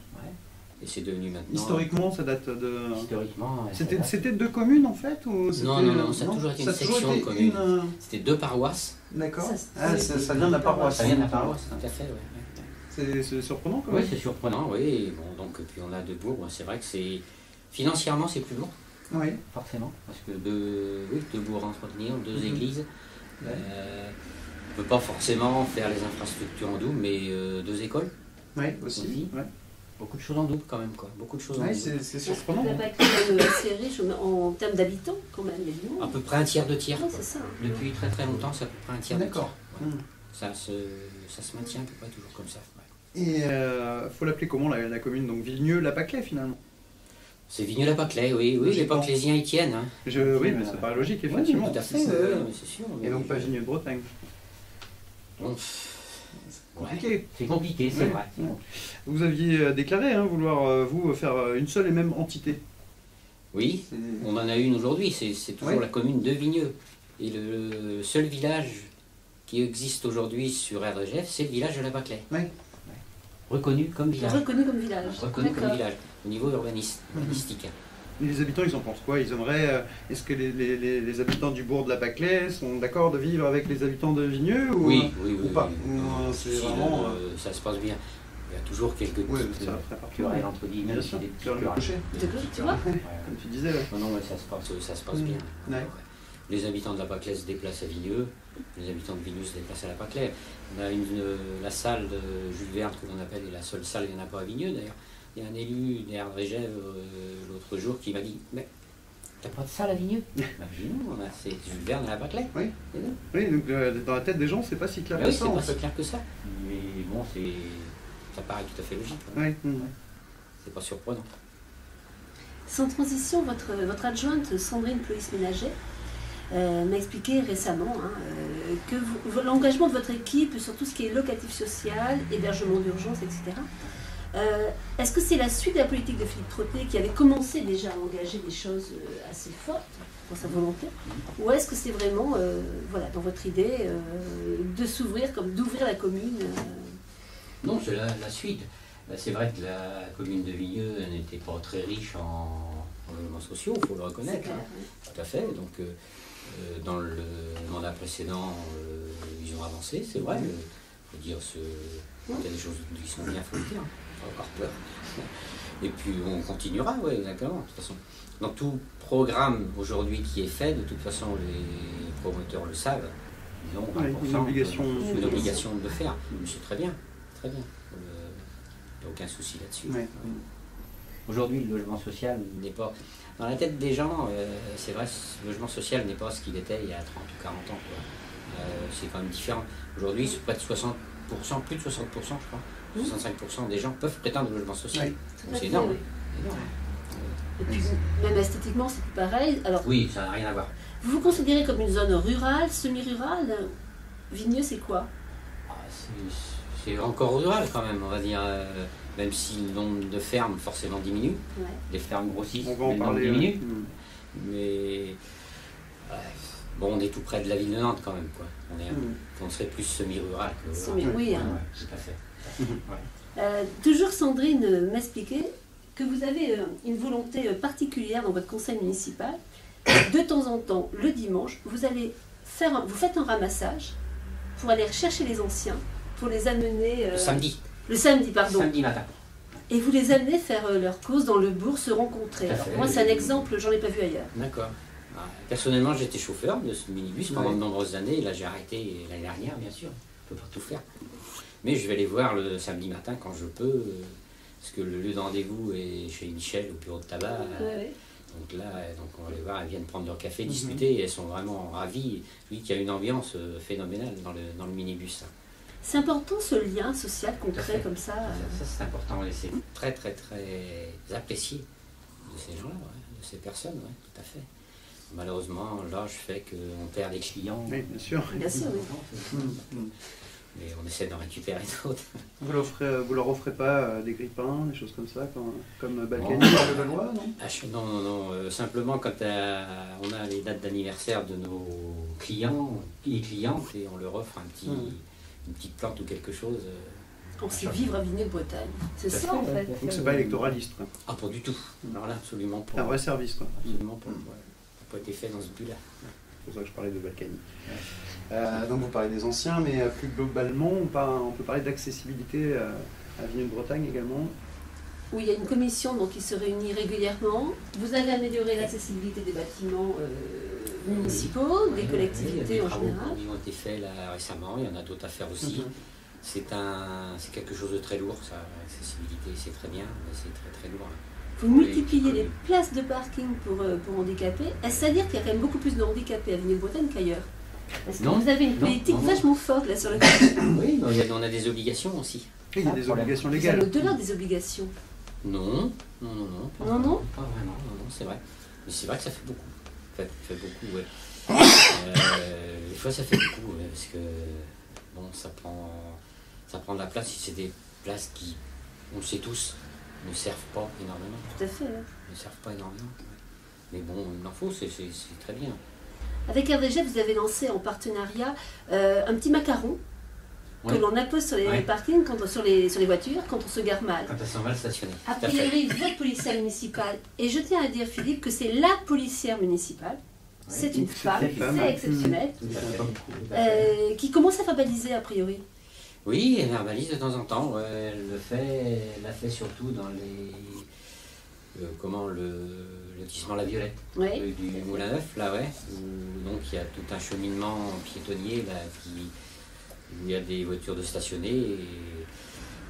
Et c'est devenu maintenant. Historiquement, ça date de... Historiquement. C'était 2 communes en fait ou Non, ça a toujours été une section de commune. C'était 2 paroisses. D'accord. Ça, Ça vient de la paroisse. Ça vient de la paroisse, tout à fait, oui. C'est surprenant quand Oui, même. c'est surprenant, oui. Bon, donc, puis on a 2 bourgs. C'est vrai que c'est. Financièrement, c'est plus lourd, Oui. forcément. Parce que 2 bourgs à entretenir, 2 Mhm. églises. Ouais. On ne peut pas forcément faire les infrastructures en double, mais 2 écoles. Oui, aussi. Aussi. Ouais. Beaucoup de choses en double quand même, quoi. Beaucoup de choses en Ouais, double. c'est surprenant. La Pâquelette est assez riche en termes d'habitants, quand même. Il y a du À monde. peu près un tiers de tiers. Ouais, quoi. c'est ça. Depuis très très longtemps, c'est à peu près un tiers de tiers. D'accord. Ouais. Mm. Ça se maintient à peu près toujours comme ça. Ouais. Et faut l'appeler comment la commune? Donc Vigneux-la-Pâquelette finalement. C'est Vigneux-la-Pâquelette, oui. Oui, les Logiquement. Pâquelésiens y tiennent. Hein. Oui, mais ça paraît logique, effectivement. Oui, tout à fait, mais c'est sûr. Et donc pas Vigneux de Bretagne. Bon, Compliqué. c'est compliqué, c'est Ouais. vrai. Ouais. Vous aviez déclaré vouloir vous faire une seule et même entité. Oui, on en a une aujourd'hui, c'est toujours Ouais. la commune de Vigneux. Et le seul village qui existe aujourd'hui sur Erdre-et-Gèvres, c'est le village de la Pâquelette. Oui. Reconnu comme village. Reconnu comme village. Reconnu comme D'accord. village, au niveau urbanistique. Et les habitants, ils en pensent quoi? Ils aimeraient. Est-ce que les habitants du bourg de la Pâquelette sont d'accord de vivre avec les habitants de Vigneux ou, Oui, ou pas? oui. Ou, c'est Si, vraiment. ça se passe bien. Il y a toujours quelques Oui, petites ça ferait partie. querelles entre guillemets, Bien sûr. des petites Sur le querelles. clocher. De quoi, tu vois Ouais. Comme tu disais. Ouais. Non, mais ça se passe bien. Ouais. Ouais. Les habitants de la Pâquelette se déplacent à Vigneux, les habitants de Vigneux se déplacent à la Pâquelette. On a la salle de Jules Verne que l'on appelle, et la seule salle, il n'y en a pas à Vigneux d'ailleurs. Il y a un élu d'Erdre-et-Gèvres l'autre jour qui m'a dit mais t'as pas de salle à Vigneux? Bah, j'ai dit non, c'est Jules Verne à la Pâquelette. Oui. Et non. Oui, donc dans la tête des gens, c'est pas si clair Bah que oui, ça c'est en pas fait. si clair que ça. Mais bon, ça paraît tout à fait logique. Hein. Oui. C'est pas surprenant. Sans transition, votre adjointe Sandrine Ploïs-Ménager m'a expliqué récemment que l'engagement de votre équipe sur tout ce qui est locatif social, hébergement d'urgence, etc. Est-ce que c'est la suite de la politique de Philippe Trottet qui avait commencé déjà à engager des choses assez fortes pour sa volonté, ou est-ce que c'est vraiment voilà, dans votre idée de s'ouvrir, comme d'ouvrir la commune Non, c'est la suite. C'est vrai que la commune de Vigneux n'était pas très riche en logements sociaux, il faut le C'est reconnaître. clair, Hein. oui. Tout à fait. Donc, dans le mandat précédent, ils ont avancé, c'est vrai. Il faut dire, il y a des choses qui sont bien, il faut le dire. Pas encore peur. Et puis on continuera, oui, exactement, de toute façon. Dans tout programme aujourd'hui qui est fait, de toute façon les promoteurs le savent, ils ont une obligation de le faire. C'est très bien, très bien. Il n'y a aucun souci là-dessus. Ouais. Aujourd'hui, le logement social n'est pas... Dans la tête des gens, c'est vrai, le logement social n'est pas ce qu'il était il y a 30 ou 40 ans. C'est quand même différent. Aujourd'hui, c'est près de 60%, plus de 60%, je crois. 65% des gens peuvent prétendre au logement social. Oui. C'est énorme. Oui. Et puis, même esthétiquement, c'est plus pareil. Alors, oui, ça n'a rien à voir. Vous vous considérez comme une zone rurale, semi-rurale? Vigneux, c'est quoi? C'est encore rural quand même, on va dire. Même si le nombre de fermes forcément diminue. Ouais. Les fermes grossissent, on va en parler, diminue. Mais bon, on est tout près de la ville de Nantes quand même, quoi. On serait plus semi-rural que rural. Oui, hein. Tout à fait. Toujours Sandrine m'expliquait que vous avez une volonté particulière dans votre conseil municipal. De temps en temps, le dimanche, vous faites un ramassage pour aller chercher les anciens, pour les amener... Le samedi. Le samedi, pardon. Samedi matin. Et vous les amenez faire leur cause dans le bourg, se rencontrer. Alors, moi, c'est un exemple, j'en ai pas vu ailleurs. D'accord. Personnellement, j'étais chauffeur de ce minibus pendant de nombreuses années. Là, j'ai arrêté l'année dernière, bien sûr. Je ne peux pas tout faire. Mais je vais les voir le samedi matin quand je peux. Parce que le lieu de rendez-vous est chez Michel, au bureau de tabac. Donc là, on va les voir, elles viennent prendre leur café, discuter, et elles sont vraiment ravies. Je dis qu'il y a une ambiance phénoménale dans le minibus. C'est important ce lien social concret comme ça. Ça c'est important, et c'est très très très apprécié de ces gens-là, de ces personnes, tout à fait. Malheureusement, l'âge fait qu'on perd les clients. Oui, bien sûr. Bien sûr, oui. Mais on essaie d'en récupérer d'autres. Vous leur offrez pas des grille-pains, des choses comme ça, comme Balkany par le Valois, non? Non. Simplement quand on a les dates d'anniversaire de nos clients et clientes, et on leur offre une petite plante ou quelque chose. On sait vivre à Vigneux-de-Bretagne. C'est ça en fait. Donc c'est pas électoraliste, quoi. Ah, pas du tout. Alors là, absolument pas. Un vrai service, quoi. Absolument pas. Ça n'a pas été fait dans ce but-là. C'est pour ça que je parlais de Balkany. Donc vous parlez des anciens, mais plus globalement, on peut parler d'accessibilité à Vigneux-de-Bretagne également. Oui, il y a une commission qui se réunit régulièrement. Vous avez amélioré l'accessibilité des bâtiments municipaux, des collectivités en général. Ils ont été faits là, récemment, il y en a d'autres à faire aussi. C'est quelque chose de très lourd, ça, l'accessibilité, c'est très bien, mais c'est très très lourd. Vous multipliez les places de parking pour handicapés. Est-ce à dire qu'il y a quand même beaucoup plus de handicapés à Vigneux-de-Bretagne qu'ailleurs? Parce que vous avez une politique vachement forte là sur le côté. Oui, on a des obligations aussi. Il y a des obligations légales. Au-delà des obligations. Non. Non. Pas vraiment, non, c'est vrai. Mais c'est vrai que ça fait beaucoup. Ça fait beaucoup, ouais. Des fois, ça fait beaucoup, parce que bon, ça prend de la place. C'est des places qui, on le sait tous, ne servent pas énormément. Tout à fait. Ne servent pas énormément. Mais bon, il en faut, c'est très bien. Avec RDG, vous avez lancé en partenariat un petit macaron que l'on appose sur les parkings, sur les voitures, quand on se gare mal. Quand elles sont mal stationnées. A priori, votre policière municipale, et je tiens à dire, Philippe, que c'est la policière municipale, c'est une femme, c'est exceptionnel, qui commence à verbaliser a priori. Oui, elle verbalise de temps en temps. Elle l'a fait surtout dans le lotissement La Violette, du Moulin Neuf, là, où donc il y a tout un cheminement piétonnier là, où il y a des voitures de stationner.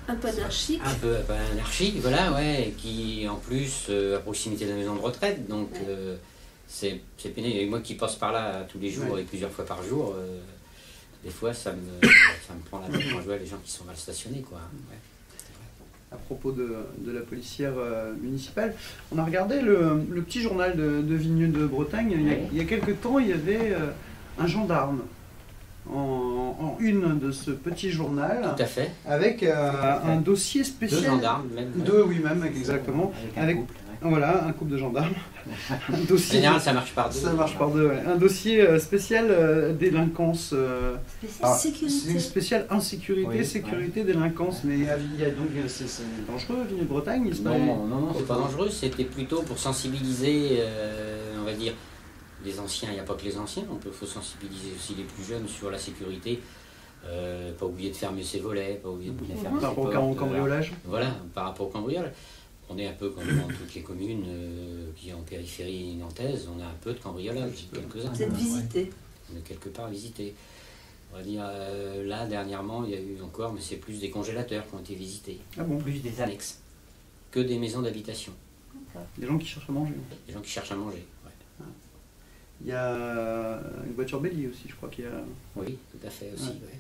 Un peu anarchique. Un peu anarchique, voilà, qui en plus à proximité de la maison de retraite, donc c'est pénible. Et moi qui passe par là tous les jours et plusieurs fois par jour, des fois ça me prend la tête quand je vois les gens qui sont mal stationnés, quoi. À propos de la policière municipale, on a regardé le petit journal de Vigneux-de-Bretagne. Il y a quelques temps, il y avait un gendarme en une de ce petit journal. Tout à fait. Avec un dossier spécial. Deux gendarmes, même. Deux, oui, même, exactement. Avec voilà, un couple de gendarmes. Un dossier, en général, ça marche par deux. Ça marche par deux, Un dossier spécial délinquance. Spécial insécurité, sécurité, délinquance. Mais il y a donc, c'est dangereux, Vigneux-de-Bretagne. Non, c'est pas dangereux. C'était plutôt pour sensibiliser, on va dire, les anciens. Il n'y a pas que les anciens. Il faut sensibiliser aussi les plus jeunes sur la sécurité. Pas oublier de fermer ses volets, pas oublier de bien fermer ses portes. Par rapport au cambriolage. Voilà, par rapport au cambriolage. on est un peu comme dans toutes les communes qui sont en périphérie nantaise, on a un peu de cambriolage, quelques-uns. Vous êtes visité. On est quelque part visité. On va dire, là, dernièrement, il y a eu encore, mais c'est plus des congélateurs qui ont été visités. Ah bon? Plus des annexes que des maisons d'habitation. Des gens qui cherchent à manger. Des gens qui cherchent à manger. Ouais. Ah. Il y a une voiture bélier aussi, je crois qu'il y a... Oui, tout à fait aussi. Ouais. Ouais.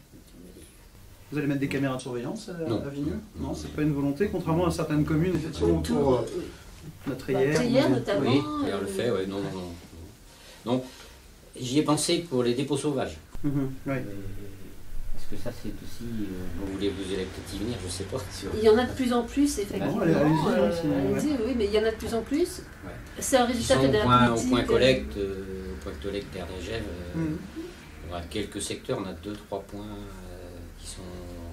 Vous allez mettre des caméras de surveillance Non. à Vigneux? Non. Non, c'est pas une volonté, contrairement à certaines communes, effectivement, Autour, pour oui. notre Bah, Trière. Trière, notamment. Oui, d'ailleurs le fait, ouais, non. Non, j'y ai pensé pour les dépôts sauvages. Ouais. Est-ce que ça c'est aussi... vous allez peut-être y venir, je sais pas. Il y en a de plus en plus, effectivement. allez-y, Allez-y, oui, mais il y en a de plus en plus. Ouais. C'est un Ils résultat sont de la au politique. point collecte d'Erdrégève. Mhm. On a quelques secteurs, on a 2-3 points qui sont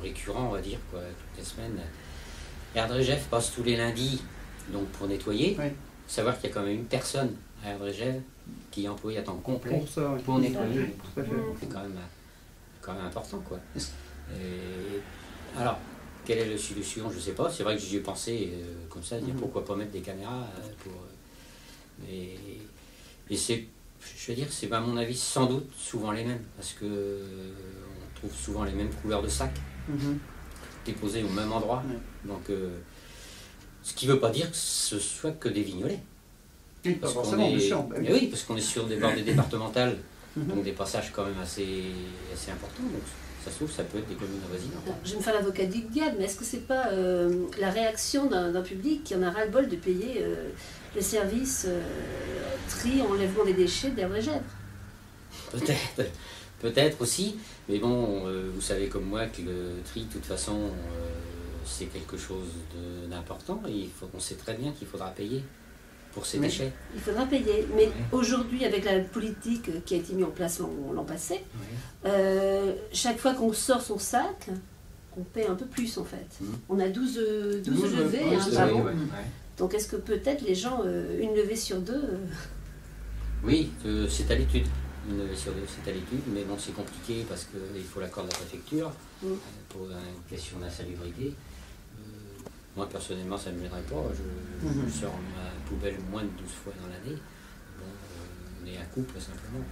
récurrents, on va dire, quoi, toutes les semaines. Erdrégève passe tous les lundis donc pour nettoyer. Ouais. Savoir qu'il y a quand même une personne à Erdrégève qui est employée à temps complet Pour ça, ouais. pour nettoyer. Tout à fait. C'est quand même important, quoi. Et, alors, quelle est la solution? Je ne sais pas. C'est vrai que j'y ai pensé comme ça, dire pourquoi pas mettre des caméras et c'est, je veux dire, c'est à mon avis sans doute souvent les mêmes, parce que on trouve souvent les mêmes couleurs de sacs déposés au même endroit. Ouais. Donc, ce qui ne veut pas dire que ce soit que des vignolets. Oui, pas Parce qu'on forcément, est- bien sûr. Mais oui, parce qu'on est sur des bords départementales, donc des passages quand même assez importants. Donc ça se trouve, ça peut être des communes voisines. Alors, je vais me faire l'avocat du diable, mais est-ce que c'est pas la réaction d'un public qui en a ras-le-bol de payer le service tri, enlèvement des déchets d'Erdrégève? Peut-être aussi, mais bon, vous savez comme moi que le tri, de toute façon, c'est quelque chose d'important et on sait très bien qu'il faudra payer pour ces déchets. Il faudra payer. Mais aujourd'hui, avec la politique qui a été mise en place l'an passé, chaque fois qu'on sort son sac, on paie un peu plus en fait. On a 12 levées ouais, hein, c'est par ça, an. ouais. Donc est-ce que peut-être les gens, une levée sur deux, Oui, c'est à l'étude. Une levée sur deux, c'est à l'étude, mais bon, c'est compliqué parce qu'il faut l'accord de la préfecture pour une question d'insalubrité. Moi, personnellement, ça ne me gênerait pas. Je sors ma poubelle moins de 12 fois dans l'année. Bon, on est un couple, simplement.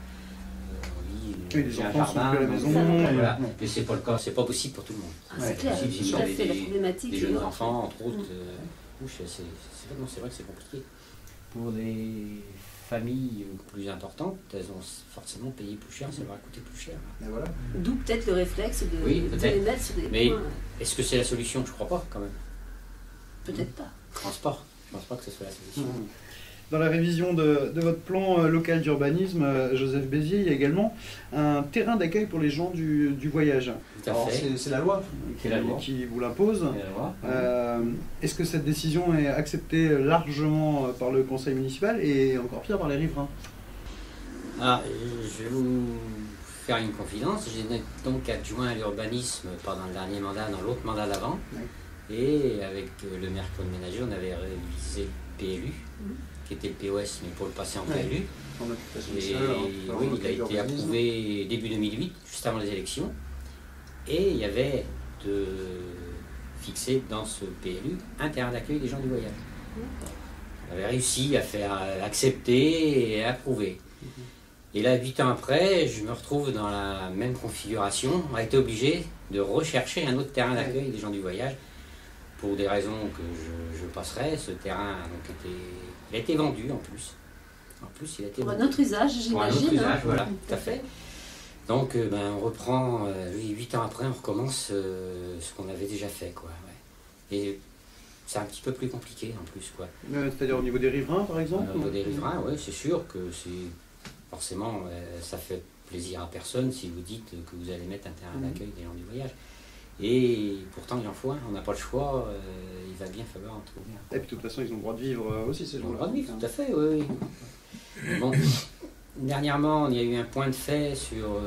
On vit, les j'ai un enfants sont jardin, plus à la maison. voilà. Mais c'est pas le cas, c'est pas possible pour tout le monde. c'est Ouais, clair, si tout vous à avez fait, la des problématique. Des est jeunes autre. enfants, entre autres, c'est vrai que c'est compliqué. Pour des familles plus importantes, elles ont forcément payé plus cher, ça leur a coûté plus cher. Et voilà. D'où peut-être le réflexe de, Oui, de peut-être. les mettre sur des Mais points. est-ce que c'est la solution? Je crois pas, quand même. Peut-être pas. Je pense pas. Je pense pas que ce soit la solution. Dans la révision de votre plan local d'urbanisme, Joseph Bézier, il y a également un terrain d'accueil pour les gens du voyage. Tout à Alors, fait. c'est la loi, C'est la loi. qui vous l'impose. Et alors, Est-ce que cette décision est acceptée largement par le conseil municipal et encore pire par les riverains? Ah, je vais vous faire une confidence. J'ai donc adjoint à l'urbanisme pendant le dernier mandat, dans l'autre mandat d'avant. Et avec le maire Claude Ménager, on avait révisé le PLU, qui était le POS, mais pour le passer en PLU. En occupation du Et sol, oui, il a été approuvé début 2008, juste avant les élections. Et il y avait fixé dans ce PLU un terrain d'accueil des gens du voyage. On avait réussi à faire accepter et approuver. Et là, 8 ans après, je me retrouve dans la même configuration. On a été obligé de rechercher un autre terrain d'accueil des gens du voyage. Pour des raisons que je passerai, ce terrain il a été vendu en plus. En plus, il a été Pour vendu. un autre usage, Pour un j'imagine. autre usage, hein. voilà, Tout tout à fait. Donc, on reprend, 8 ans après, on recommence ce qu'on avait déjà fait, quoi. Ouais. Et c'est un petit peu plus compliqué en plus, quoi. C'est-à-dire au niveau des riverains, par exemple? Au niveau des riverains, oui, c'est sûr que c'est forcément, ça fait plaisir à personne si vous dites que vous allez mettre un terrain d'accueil des gens du voyage. Et pourtant, il en faut un, on n'a pas le choix, il va bien falloir en trouver un. Et puis de toute façon, ils ont le droit de vivre aussi, ces Ils ont gens-là. le droit de vivre, tout à fait, oui. Bon, dernièrement, il y a eu un point de fait sur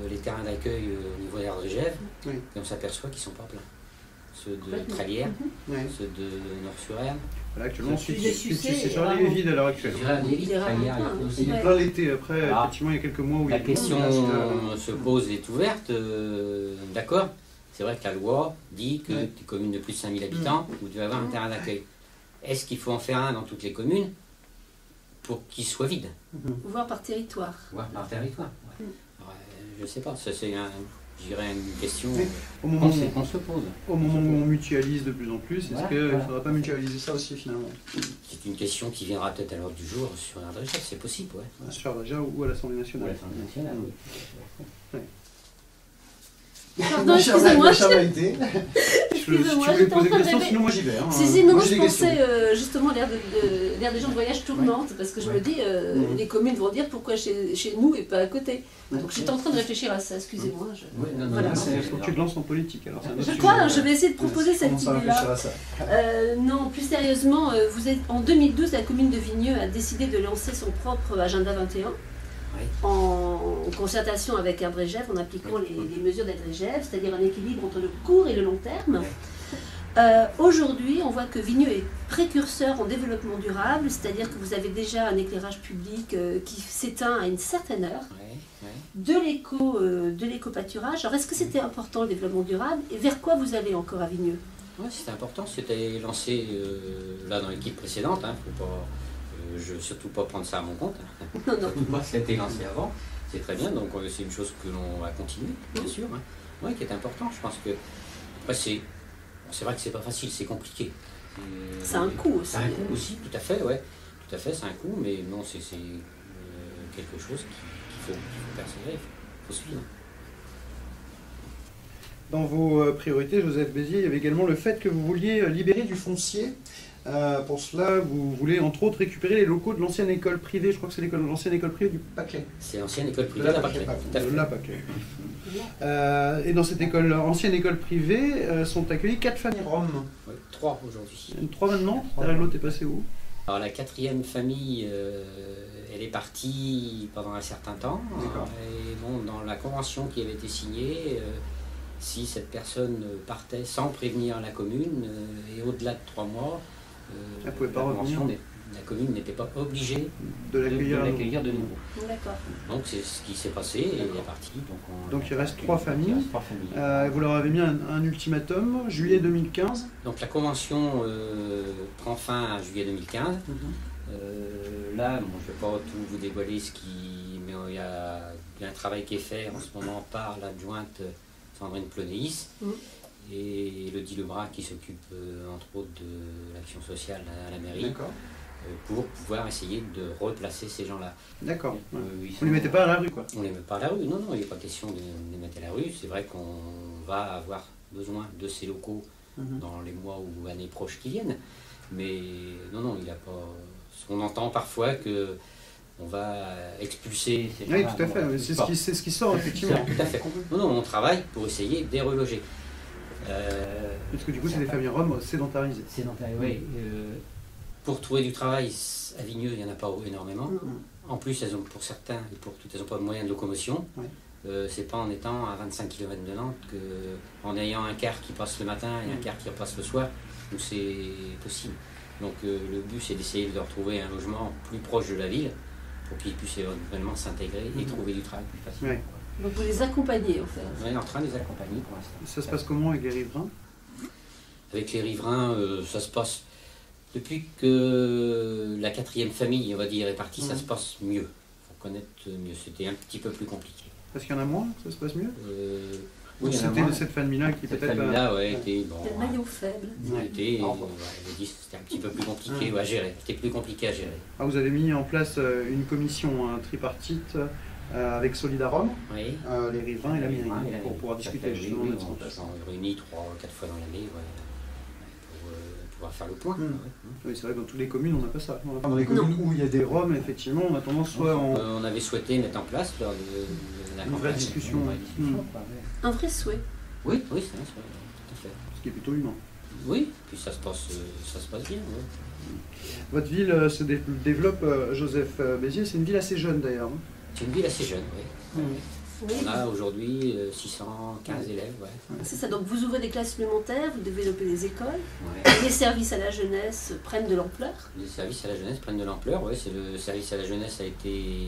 les terrains d'accueil au niveau d'Erdrégève, Oui. et on s'aperçoit qu'ils ne sont pas pleins. Ceux de Complètement. Tralière, Ouais. ceux de Nord-sur-Erne. Voilà, actuellement, Celui celui des qui Sucés, c'est sur vraiment. les vide à l'heure actuelle. Il est rarement plein, Il est ouais. plein l'été, après, Ah. effectivement, il y a quelques mois où La il y a question là, se pose, est ouverte, d'accord. C'est vrai que la loi dit que les communes de plus de 5000 habitants, vous devez avoir un terrain d'accueil. est-ce qu'il faut en faire un dans toutes les communes pour qu'il soit vide? Voire par territoire. Voire par territoire. Ouais. Alors, je ne sais pas, ça c'est je dirais une question Au moment qu'on se pose. Au moment où on mutualise de plus en plus, est-ce Voilà, qu'il ne voilà. faudrait pas mutualiser ça aussi finalement? C'est une question qui viendra peut-être à l'ordre du jour sur un Adrégel, c'est possible, ouais. Sur déjà ou à l'Assemblée nationale. Ou à l'Assemblée nationale, oui. Pardon, excusez-moi. Si tu Excusez-moi, voulais j'étais en poser train des de questions, rêver. sinon moi j'y vais. Hein. Si, non, Moi, je j'ai des questions. pensais justement l'ère des gens de voyage tournante, parce que je me dis, les communes vont dire pourquoi chez nous et pas à côté. Donc j'étais en train de réfléchir à ça, excusez-moi. Oui, non, Voilà. Il faut que tu te lances en politique. Alors, c'est un autre Je sujet. crois, je vais essayer de proposer cette Commence à réfléchir idée-là. à ça. Non, plus sérieusement, en 2012, la commune de Vigneux a décidé de lancer son propre agenda 21. Oui. En concertation avec Ardrégef, en appliquant les mesures d'Ardrégef, c'est-à-dire un équilibre entre le court et le long terme. Aujourd'hui, on voit que Vigneux est précurseur en développement durable, c'est-à-dire que vous avez déjà un éclairage public qui s'éteint à une certaine heure, de l'éco-pâturage. Alors, est-ce que c'était important le développement durable et vers quoi vous allez encore à Vigneux? Oui, c'était important, c'était lancé là dans l'équipe précédente, hein, faut pas, je ne veux surtout pas prendre ça à mon compte. Non, non. Surtout pas, ça a été lancé avant, c'est très bien, donc c'est une chose que l'on va continuer, bien sûr. Hein. Oui, qui est important, je pense que. Après, c'est vrai que c'est pas facile, c'est compliqué. C'est un coût aussi. C'est un coût aussi, tout à fait, ouais. Tout à fait, c'est un coût, mais non, c'est quelque chose qu'il faut persévérer, il faut suivre. Dans vos priorités, Joseph Bézier, il y avait également le fait que vous vouliez libérer du foncier. Pour cela, vous voulez entre autres récupérer les locaux de l'ancienne école privée, je crois que c'est l'ancienne école privée du Paclay. C'est l'ancienne école De privée, la la Paclay. Paclay, tout à fait. De la Paclay. Et dans cette ancienne école privée, sont accueillies 4 familles roms. Oui, 3 aujourd'hui. 3 maintenant. L'autre est passé où? Alors la 4e famille, elle est partie pendant un certain temps. Et bon, dans la convention qui avait été signée, si cette personne partait sans prévenir la commune, et au-delà de 3 mois, Elle pouvait pas revenir. la commune n'était pas obligée De l'accueillir de nouveau. D'accord. Donc c'est ce qui s'est passé et elle est partie. Donc il reste 3 familles. Il reste 3 familles. Vous leur avez mis un ultimatum, juillet 2015. Donc la convention prend fin à juillet 2015. Là, bon, je ne vais pas tout vous dévoiler mais il y a un travail qui est fait en ce moment par l'adjointe Sandrine Plonéis et Elodie Lebras qui s'occupe entre autres de l'action sociale à la mairie pour pouvoir essayer de replacer ces gens-là. D'accord. Vous ne les mettez pas à la rue, quoi. On ne les met pas à la rue, non, il n'est pas question de les mettre à la rue. C'est vrai qu'on va avoir besoin de ces locaux dans les mois ou années proches qui viennent. Mais non, il n'y a pas... On entend parfois que on va expulser ces gens-là. Oui, tout à fait, c'est ce qui sort, effectivement. Tout à fait. Non, on travaille pour essayer de les reloger. Parce que du coup, c'est des familles roms sédentarisées. Sédentarisées, oui. Pour trouver du travail, à Vigneux, il n'y en a pas énormément. En plus, pour certains, elles n'ont pas de moyens de locomotion. C'est pas en étant à 25 km de Nantes qu'en ayant un car qui passe le matin et un car qui repasse le soir, où c'est possible. Donc le but, c'est d'essayer de leur trouver un logement plus proche de la ville pour qu'ils puissent éventuellement s'intégrer et trouver du travail plus facilement. Donc vous les accompagnez en fait. On est en train de les accompagner pour l'instant. Ça se passe comment avec les riverains? Avec les riverains, ça se passe... Depuis que la 4e famille, on va dire, est partie, ça se passe mieux. Il faut connaître mieux. C'était un petit peu plus compliqué. Parce qu'il y en a moins, ça se passe mieux? Oui, c'était cette famille-là qui peut-être... Cette famille-là, était... Bon, le maillot faible. C'était un petit peu plus compliqué à gérer. C'était plus compliqué à gérer. Vous avez mis en place une commission tripartite avec Solidarum, les riverains et la mairie, pour pouvoir discuter justement de on se réunit 3-4 fois dans l'année pour pouvoir faire le point. Oui, c'est vrai que dans toutes les communes, on n'a pas ça. Dans les communes où il y a des Roms, effectivement, on a tendance soit on avait souhaité mettre en place lors de la une vraie discussion. Un vrai souhait. Oui, c'est un souhait, tout à fait. Ce qui est plutôt humain. Oui, puis ça se passe bien. Votre ville se développe, Joseph Bézier, c'est une ville assez jeune d'ailleurs. C'est une ville assez jeune, oui. On a aujourd'hui 615 élèves. C'est ça, donc vous ouvrez des classes supplémentaires, vous développez des écoles, les services à la jeunesse prennent de l'ampleur. Les services à la jeunesse prennent de l'ampleur, oui. Le service à la jeunesse a été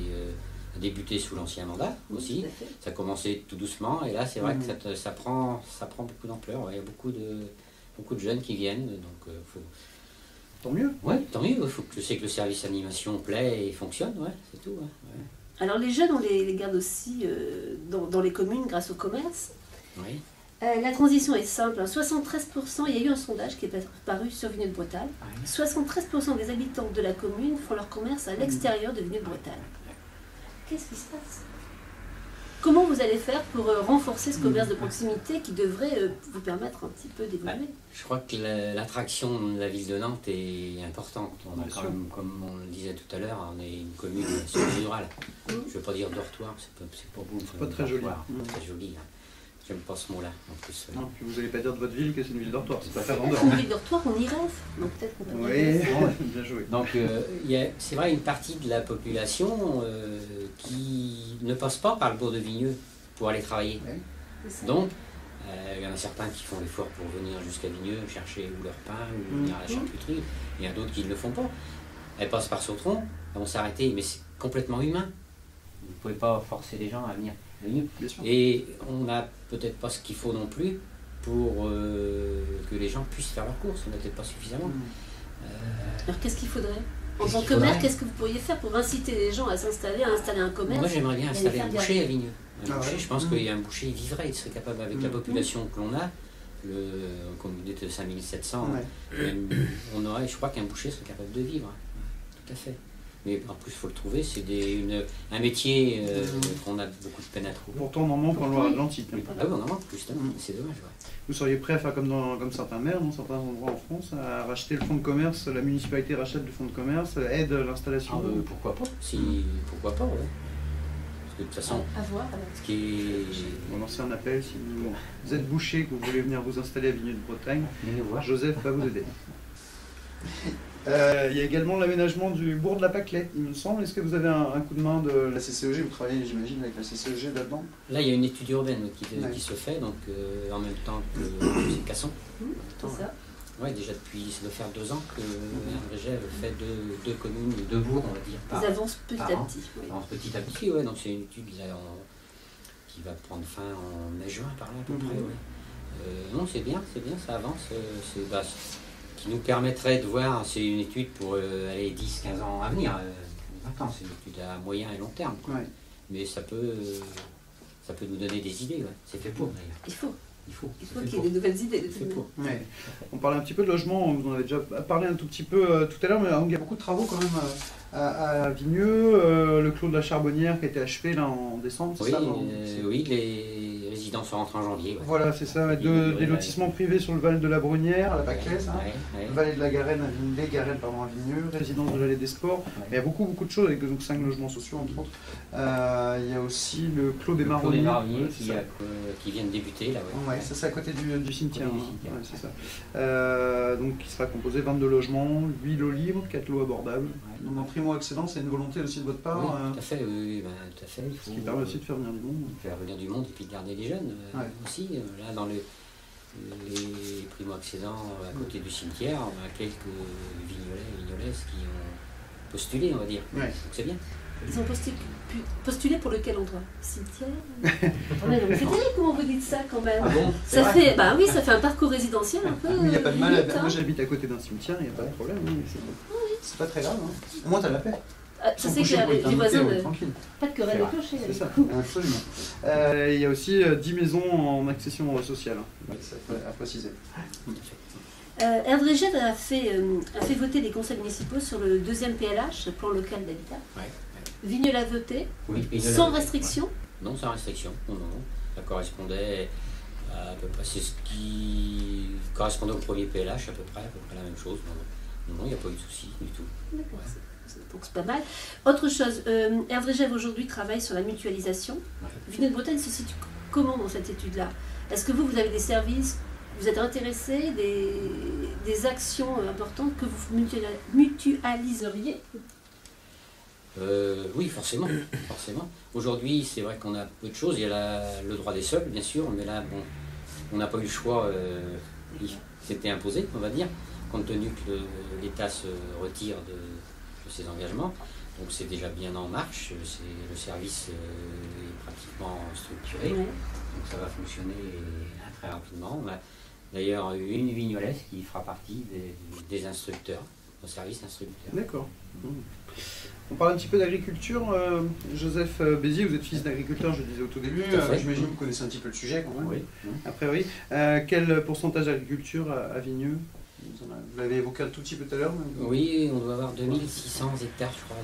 débuté sous l'ancien mandat aussi. Ça a commencé tout doucement et là c'est vrai que ça prend beaucoup d'ampleur. Il y a beaucoup de jeunes qui viennent, donc Tant mieux. Oui, tant mieux. Il faut que je sais que le service animation plaît et fonctionne, ouais, c'est tout. Ouais. Alors les jeunes, on les garde aussi dans les communes grâce au commerce. Oui. La transition est simple. 73%, il y a eu un sondage qui est paru sur Vigneux-de-Bretagne. Oui. 73% des habitants de la commune font leur commerce à l'extérieur de Vigneux-de-Bretagne. Qu'est-ce qui se passe? Comment vous allez faire pour renforcer ce commerce de proximité qui devrait vous permettre un petit peu d'évoluer? Je crois que l'attraction de la ville de Nantes est importante. On a quand même, comme on le disait tout à l'heure, on est une commune rurale. Je ne veux pas dire dortoir, c'est pas beau. C'est pas très joli. C'est pas très joli. Hein. J'aime pas ce mot-là en plus. Non, puis vous n'allez pas dire de votre ville que c'est une ville dortoir, c'est pas faire Une vendeur. ville dortoir, on y rêve. Donc peut-être qu'on peut Oui, bien joué. Donc c'est vrai une partie de la population qui ne passe pas par le bourg de Vigneux pour aller travailler. Donc il y en a certains qui font l'effort pour venir jusqu'à Vigneux chercher ou leur pain ou venir à la charcuterie. Il y en a d'autres qui ne le font pas. Elles passent par Sautron, elles vont s'arrêter, mais c'est complètement humain. Vous ne pouvez pas forcer les gens à venir. Et on n'a peut-être pas ce qu'il faut non plus pour que les gens puissent faire leurs courses. On n'a peut-être pas suffisamment. Alors qu'est-ce qu'il faudrait? En tant que maire, qu'est-ce que vous pourriez faire pour inciter les gens à s'installer, à installer un commerce? Moi j'aimerais bien installer un boucher à Vigneux. Ouais. Je pense qu'il y a un boucher, il vivrait, il serait capable avec la population que l'on a, comme vous dites 5700, on aurait, je crois qu'un boucher serait capable de vivre. Tout à fait. Mais en plus, il faut le trouver, c'est un métier qu'on a beaucoup de peine à trouver. Pourtant, on en manque en Loire-Atlantique. Ah oui, on en manque justement, c'est dommage. Ouais. Vous seriez prêt à faire comme certains maires, dans certains endroits en France, à racheter le fonds de commerce, la municipalité rachète le fonds de commerce, aide à l'installation? Pourquoi pas pourquoi pas, ouais. Parce que de toute façon, à voir. ce qui est... On va lancer un appel si vous êtes boucher, que vous voulez venir vous installer à Vigneux-de-Bretagne. Joseph va vous aider. Il y a également l'aménagement du bourg de la Pâquelette, il me semble. Est-ce que vous avez un coup de main de la CCEG? Vous travaillez, j'imagine, avec la CCEG là-dedans? Là, il y a une étude urbaine qui se fait, donc en même temps que c'est Casson. C'est ça. Oui, déjà ça doit faire 2 ans que Hervé fait deux communes, 2 bourgs, on va dire. Ils avancent petit à petit. Oui. Petit à petit, oui. Donc c'est une étude qui va prendre fin en mai-juin, par là, à peu près. Ouais. Non, c'est bien, ça avance. Qui nous permettrait de voir, c'est une étude pour aller 10-15 ans à venir. 20 ans, c'est une étude à moyen et long terme. Ouais. Mais ça peut nous donner des idées. Ouais. C'est fait pour, d'ailleurs. Il faut qu'il y ait des nouvelles idées. Ouais. On parlait un petit peu de logement, vous en avez déjà parlé un tout petit peu tout à l'heure, mais il y a beaucoup de travaux quand même à Vigneux. Le clos de la Charbonnière qui a été achevé là en décembre, c'est ça? Oui, les résidents sont rentrés en janvier. Ouais. Voilà, c'est ça, des lotissements privés sur le Val de la Brunière, à la Pâquelette, Vallée de la Garenne, à Vigneux, résidence de l'Allée des Sports. Il y a beaucoup de choses avec donc 5 logements sociaux entre autres. Il y a aussi le clos des Marronniers qui vient de débuter là. Ouais, ça c'est à côté du cimetière. Ouais, c'est ça. Donc qui sera composé de 22 logements, 8 lots libres, 4 lots abordables. Donc en primo-accédant, c'est une volonté aussi de votre part? Oui, tout à fait, tout à fait. Il faut, ce qui permet aussi de faire venir du monde. Faire venir du monde et puis de garder les jeunes aussi. Là, dans les primo-accédants à côté du cimetière, on a quelques vignolaises qui ont postulé, on va dire. Ouais. Donc c'est bien. Ils ont postulé pour lequel endroit? Cimetière? Mais c'est terrible comment vous dites ça quand même. Ah bon? Ça fait, ça fait un parcours résidentiel un peu. Il n'y a pas de mal. Moi j'habite à côté d'un cimetière, il n'y a pas de problème. C'est pas très grave. Au moins t'as la paix. Je sais que les voisins, pas de querelle de clocher. C'est ça, absolument. Il y a aussi 10 maisons en accession sociale, à préciser. Hervé a fait voter les conseils municipaux sur le 2e PLH, plan local d'habitat. Vigneux l'a voté, sans restriction? Non, sans restriction. Non. Ça correspondait à peu près, c'est ce qui correspondait au premier PLH, à peu près la même chose. Non, il n'y a pas eu de souci du tout. D'accord, donc c'est pas mal. Autre chose, Hervé aujourd'hui travaille sur la mutualisation. Vigneux-de-Bretagne se situe comment dans cette étude-là? Est-ce que vous avez des services, vous êtes intéressé, des actions importantes que vous mutualiseriez? Oui, forcément. Aujourd'hui, c'est vrai qu'on a peu de choses. Il y a le droit des sols, bien sûr, mais là, bon, on n'a pas eu le choix. C'était imposé, on va dire, compte tenu que l'État se retire de ses engagements. Donc c'est déjà bien en marche. Le service est pratiquement structuré. Donc ça va fonctionner très rapidement. On a d'ailleurs une vignolaise qui fera partie des instructeurs au service instructeur. D'accord. On parle un petit peu d'agriculture. Joseph Bézier, vous êtes fils d'agriculteur, je le disais au tout début. J'imagine que vous connaissez un petit peu le sujet quand même. Oui. A priori. Quel pourcentage d'agriculture à Vigneux? Vous l'avez évoqué un tout petit peu tout à l'heure. Oui, on doit avoir 2600 hectares, je crois.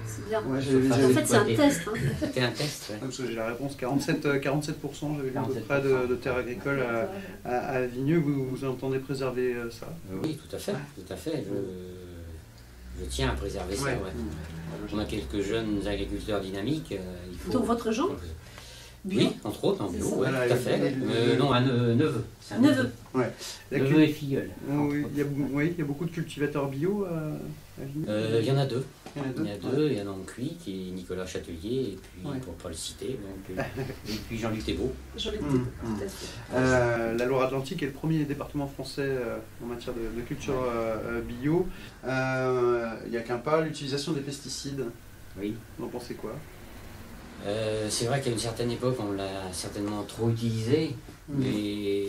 C'est bien. Ouais, En fait, c'est un test. Hein. C'était un test, ouais. Parce que j'ai la réponse 47%, j'avais lu à peu près de terres agricoles à Vigneux. Vous entendez préserver ça? Oui, tout à fait. Tout à fait. Je tiens à préserver ça. Ouais. Ouais. On a quelques jeunes agriculteurs dynamiques. Il faut... Donc votre Jean Oui, entre autres, en bio, C'est ouais, ça. tout à fait. Non, un neveu. C'est un Neveu. Ouais. Neveu et filleul. Oui, il y a beaucoup de cultivateurs bio à Vigneux. Il y en a deux. Il y en a Il y en a deux. Il y en a un en Cuit, qui est Nicolas Chatelier, et puis, Ouais. pour ne pas le citer, donc, et puis Jean-Luc Thébault. J'en ai Mmh. tout à fait. La Loire-Atlantique est le premier département français en matière de culture bio. Il n'y a qu'un pas, l'utilisation des pesticides. Oui. Vous en pensez quoi? C'est vrai qu'à une certaine époque, on l'a certainement trop utilisé. Mais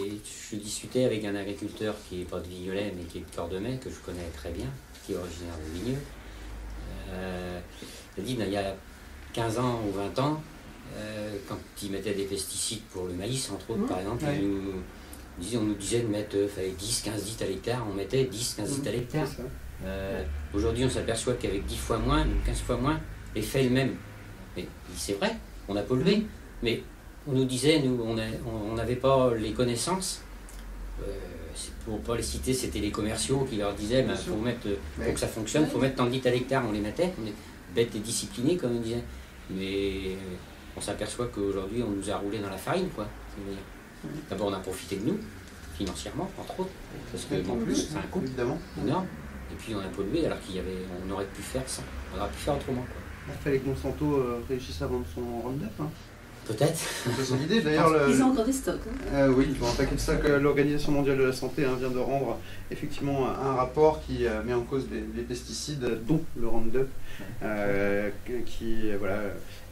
je discutais avec un agriculteur qui n'est pas de Vignolais, mais qui est de Cordemais, que je connais très bien, qui est originaire de Vigneux. Il a dit, il y a 15 ans ou 20 ans, quand ils mettaient des pesticides pour le maïs, entre autres, par exemple, Ouais. on nous disait de mettre 10-15 litres à l'hectare, on mettait 10-15 litres à l'hectare. C'est ça. Aujourd'hui, on s'aperçoit qu'avec 10 fois moins, ou 15 fois moins, l'effet est le même. Mais c'est vrai, on a pollué, mais on nous disait, nous, on n'avait pas les connaissances. Pour ne pas les citer, c'était les commerciaux qui leur disaient, pour que ça fonctionne, il faut mettre tant de litres à l'hectare, on les mettait, on est bêtes et disciplinés, comme on disait. Mais on s'aperçoit qu'aujourd'hui, on nous a roulé dans la farine, quoi. D'abord, on a profité de nous, financièrement, entre autres, parce que en plus, c'est un coût Évidemment. énorme. Et puis, on a pollué, alors on aurait pu faire ça. On aurait pu faire autrement, quoi. Il fallait que Monsanto réussisse à vendre son Roundup. Hein. Peut-être. C'est son idée. D'ailleurs, Ils ont encore des stocks. Hein. oui, il faut un paquet de ça que l'Organisation mondiale de la santé vient de rendre effectivement un rapport qui met en cause les pesticides, dont le Roundup, qui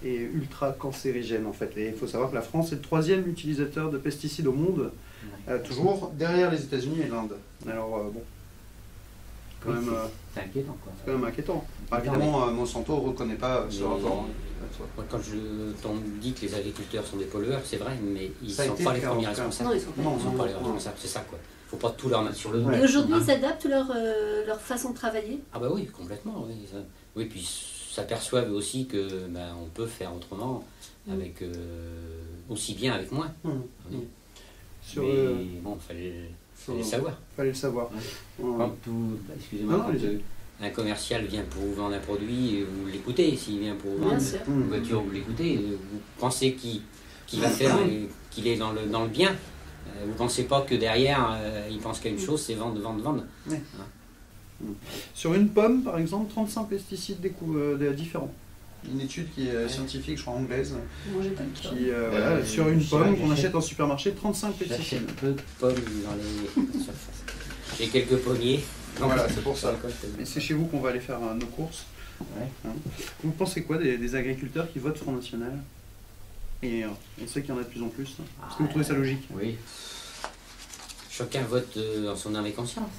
est ultra cancérigène en fait. Et il faut savoir que la France est le 3e utilisateur de pesticides au monde, toujours derrière les États-Unis et l'Inde. Alors quand même, c'est inquiétant, quoi. c'est quand même inquiétant. Évidemment, Monsanto ne reconnaît pas ce rapport. Moi, quand on me dit que les agriculteurs sont des pollueurs, c'est vrai, mais ils ne Ça a sont été pas les le cas, premiers en tout cas. responsables. Non, ils sont pas. Non, Ils ne sont pas les responsables, c'est ça, quoi. Il ne faut pas tout leur mettre sur le dos. Ouais. Et aujourd'hui, Hein. ils adaptent leur façon de travailler. Ah bah oui, complètement, oui. Oui, puis ils s'aperçoivent aussi que on peut faire autrement, avec aussi bien avec moins. Oui. Sur, mais bon, fallait le savoir. Fallait le savoir. Quand excusez-moi, Non, quand allez-y. un commercial vient pour vous vendre un produit, vous l'écoutez. S'il vient pour vous vendre Bien sûr. une voiture, vous l'écoutez. Vous pensez qu'il va faire, qu'il est dans le bien. Vous ne pensez pas que derrière, il pense qu'à une chose, c'est vendre. Ouais. Sur une pomme, par exemple, 35 pesticides différents. Une étude qui est scientifique, je crois anglaise, Mangez pas de qui, sur une pomme qu'on achète en supermarché, 35 pesticides. J'achète peu de pommes dans les surfaces. J'ai quelques pommiers. Voilà, c'est pour ça. Et c'est chez vous qu'on va aller faire nos courses. Ouais. Hein. Vous pensez quoi des agriculteurs qui votent Front National? Et on sait qu'il y en a de plus en plus. Hein. Est-ce que vous trouvez ça logique? Oui. Chacun vote en son âme et conscience.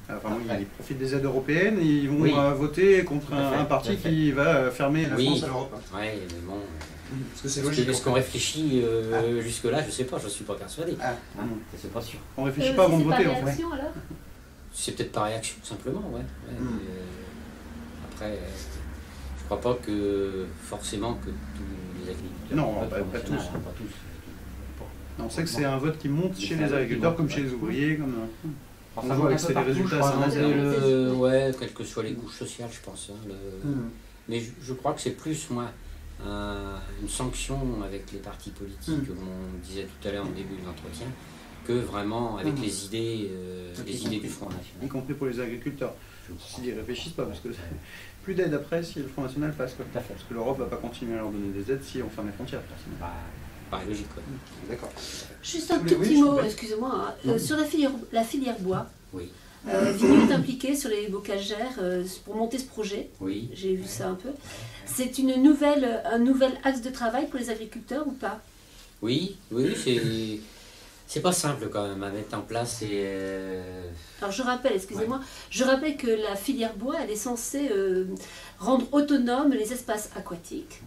Enfin, ils profitent des aides européennes et ils vont Oui. voter contre Tout à fait, un parti tout à fait. qui va fermer la Oui. France à l'Europe. Oui, mais bon. Parce que c'est Est-ce logique. qu'on réfléchit jusque-là? Je ne sais pas, je ne suis pas persuadé. Ah, Hein, c'est pas sûr. on réfléchit pas avant de c'est pas voter en fait. réaction alors. C'est peut-être par réaction, simplement, ouais. Après, je crois pas que forcément que tous les agriculteurs. Non, votent pas Front National, tous. hein, pas tous. On sait que c'est un vote qui monte chez les agriculteurs comme chez les ouvriers. Comme, on Ça voit monte que un c'est peu des partout, résultats je crois, assez hein, internes. ouais, quelles que soient les couches sociales, je pense. Hein, Mais je crois que c'est plus, moi, une sanction avec les partis politiques, comme on disait tout à l'heure au début de l'entretien, que vraiment avec les idées du Front Y National. compris pour les agriculteurs. Je crois. S'ils réfléchissent pas, parce que plus d'aide après si le Front National passe. Quoi. Tout à fait. Parce que l'Europe va pas continuer à leur donner des aides si on ferme les frontières. Forcément. Bah, paraît logique, quoi. D'accord. Juste un Oui, tout oui, petit je mot, sais. excusez-moi, hein, sur la filière bois. Oui, Vigneux est impliqué sur les bocagères pour monter ce projet. oui. J'ai vu ça un peu. C'est un nouvel axe de travail pour les agriculteurs ou pas? Oui, C'est pas simple quand même à mettre en place. Alors je rappelle, excusez-moi, je rappelle que la filière bois, elle est censée rendre autonomes les espaces aquatiques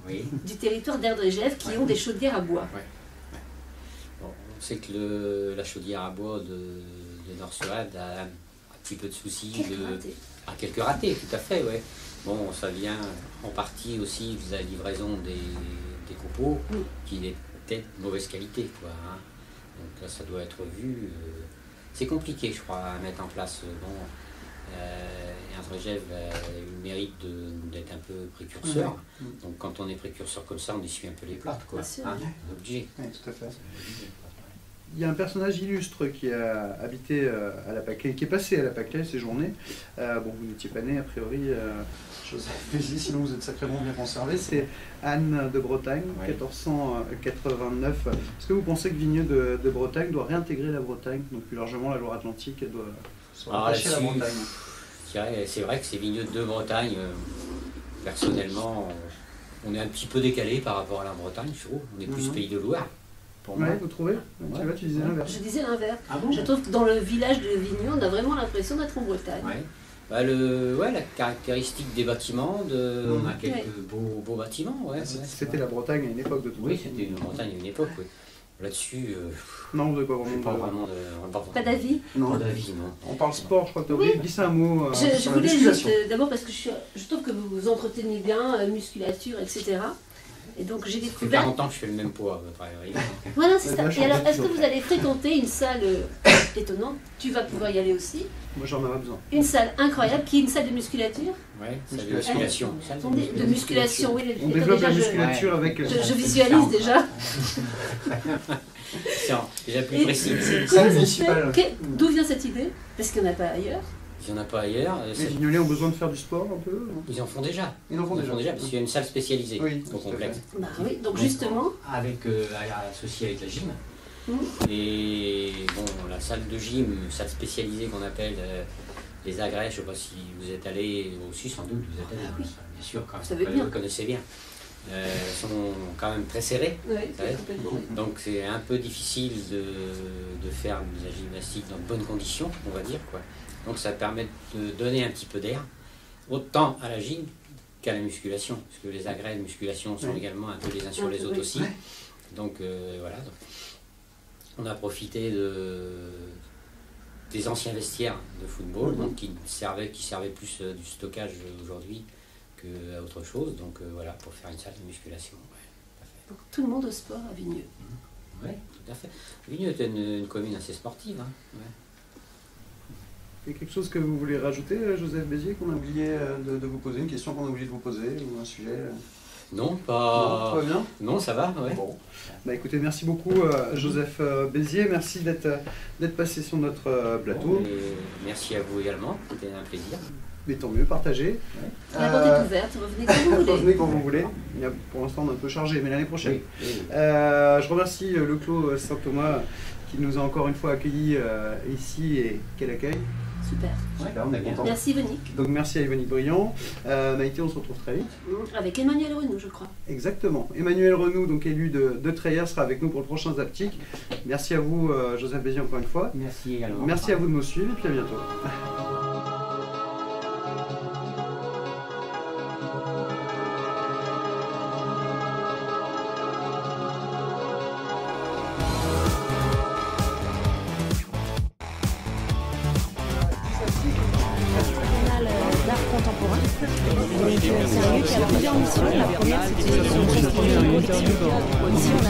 du territoire d'Erdregève qui ont des chaudières à bois. Bon, on sait que la chaudière à bois de Nord-sur-Ed a un petit peu de soucis. Quelques ratés, tout à fait, ouais. Bon, ça vient en partie aussi de la livraison des copeaux qui étaient de mauvaise qualité, quoi, hein. Donc là, ça doit être vu. C'est compliqué, je crois, à mettre en place. Erdregève a eu le mérite d'être un peu précurseur. Donc quand on est précurseur comme ça, on essuie un peu les plats, quoi. Hein, obligé. Oui, tout à fait. Il y a un personnage illustre qui a habité à la Pâquelle, qui est passé à la Pâquelle ces journées. Bon, vous n'étiez pas né, a priori, Joseph Béziers, sinon vous êtes sacrément bien conservé. C'est Anne de Bretagne, 1489. Est-ce que vous pensez que Vigneux de Bretagne doit réintégrer la Bretagne, donc plus largement la Loire-Atlantique, elle doit se rattacher à la Bretagne? C'est vrai que c'est Vigneux de Bretagne. Personnellement, on est un petit peu décalé par rapport à la Bretagne, je trouve. On est plus Pays de Loire. Oui, vous trouvez? Tu disais l'inverse. Je disais l'inverse. Je trouve que dans le village de Vigneux, on a vraiment l'impression d'être en Bretagne. La caractéristique des bâtiments, on a quelques beaux bâtiments. C'était la Bretagne à une époque de tout. Oui, c'était une Bretagne à une époque. Là-dessus, non, vous n'avez pas vraiment pas d'avis. Pas d'avis, non. On parle sport, je crois que tu as oublié de glisser un mot. Je voulais juste, d'abord parce que je trouve que vous vous entretenez bien, musculature, etc. Et donc j'ai découvert. Ça fait 40 ans que je fais le même poids, à peu près. Voilà, c'est ça. Et alors, est-ce que vous allez fréquenter une salle étonnante? Tu vas pouvoir y aller aussi. Moi, j'en aurais besoin. Une salle incroyable, qui est une salle de musculature. Oui, salle de musculation. De musculation, oui. On développe la musculature avec. Je visualise déjà. C'est déjà plus précis. D'où vient cette idée? Parce qu'il n'y en a pas ailleurs. Il n'y en a pas ailleurs. Les Vignolais ont besoin de faire du sport un peu? Ils en font déjà. Ils en font déjà parce qu'il y a une salle spécialisée au complexe. Oui, donc justement. Associée avec la gym. Et bon, la salle de gym, salle spécialisée qu'on appelle les agrès, je ne sais pas si vous êtes allé aussi, sans doute, vous êtes allé, bien sûr, quand vous connaissez bien. Sont quand même très serrés. Donc c'est un peu difficile de faire de la gymnastique dans de bonnes conditions, on va dire, quoi. Donc ça permet de donner un petit peu d'air, autant à la gym qu'à la musculation, parce que les agrès de musculation sont également un peu les uns sur les autres aussi. Donc voilà, donc, on a profité des anciens vestiaires de football, donc, qui servaient plus du stockage aujourd'hui qu'à autre chose, donc voilà, pour faire une salle de musculation. Donc tout le monde au sport à Vigneux. Oui, tout à fait. Vigneux est une commune assez sportive. Il y a quelque chose que vous voulez rajouter, Joseph Béziers, qu'on a oublié de vous poser, une question qu'on a oublié de vous poser, ou un sujet? Non, pas... Tout va bien? Non, ça va, ouais. Bon. Écoutez, merci beaucoup Joseph Béziers, merci d'être passé sur notre plateau. Et merci à vous également, c'était un plaisir. Mais tant mieux, partagez. La porte est ouverte, revenez quand vous voulez. Revenez quand vous voulez. Pour l'instant, on est un peu chargé, mais l'année prochaine. Je remercie le Clos Saint-Thomas qui nous a encore une fois accueillis ici et quel accueil. Super. On est content. Merci Yvonique. Donc merci à Yvonique Briand. Maïté, on se retrouve très vite. Avec Emmanuel Renou, je crois. Exactement. Emmanuel Renou, donc élu de Treillat, sera avec nous pour le prochain Zaptic. Merci à vous, Joseph Béziers, encore une fois. Merci également. Merci à vous de nous suivre et puis à bientôt. Contemporain. Donc, c'est un lieu qui a plusieurs missions. La première, c'était une gestion collective. Ici, on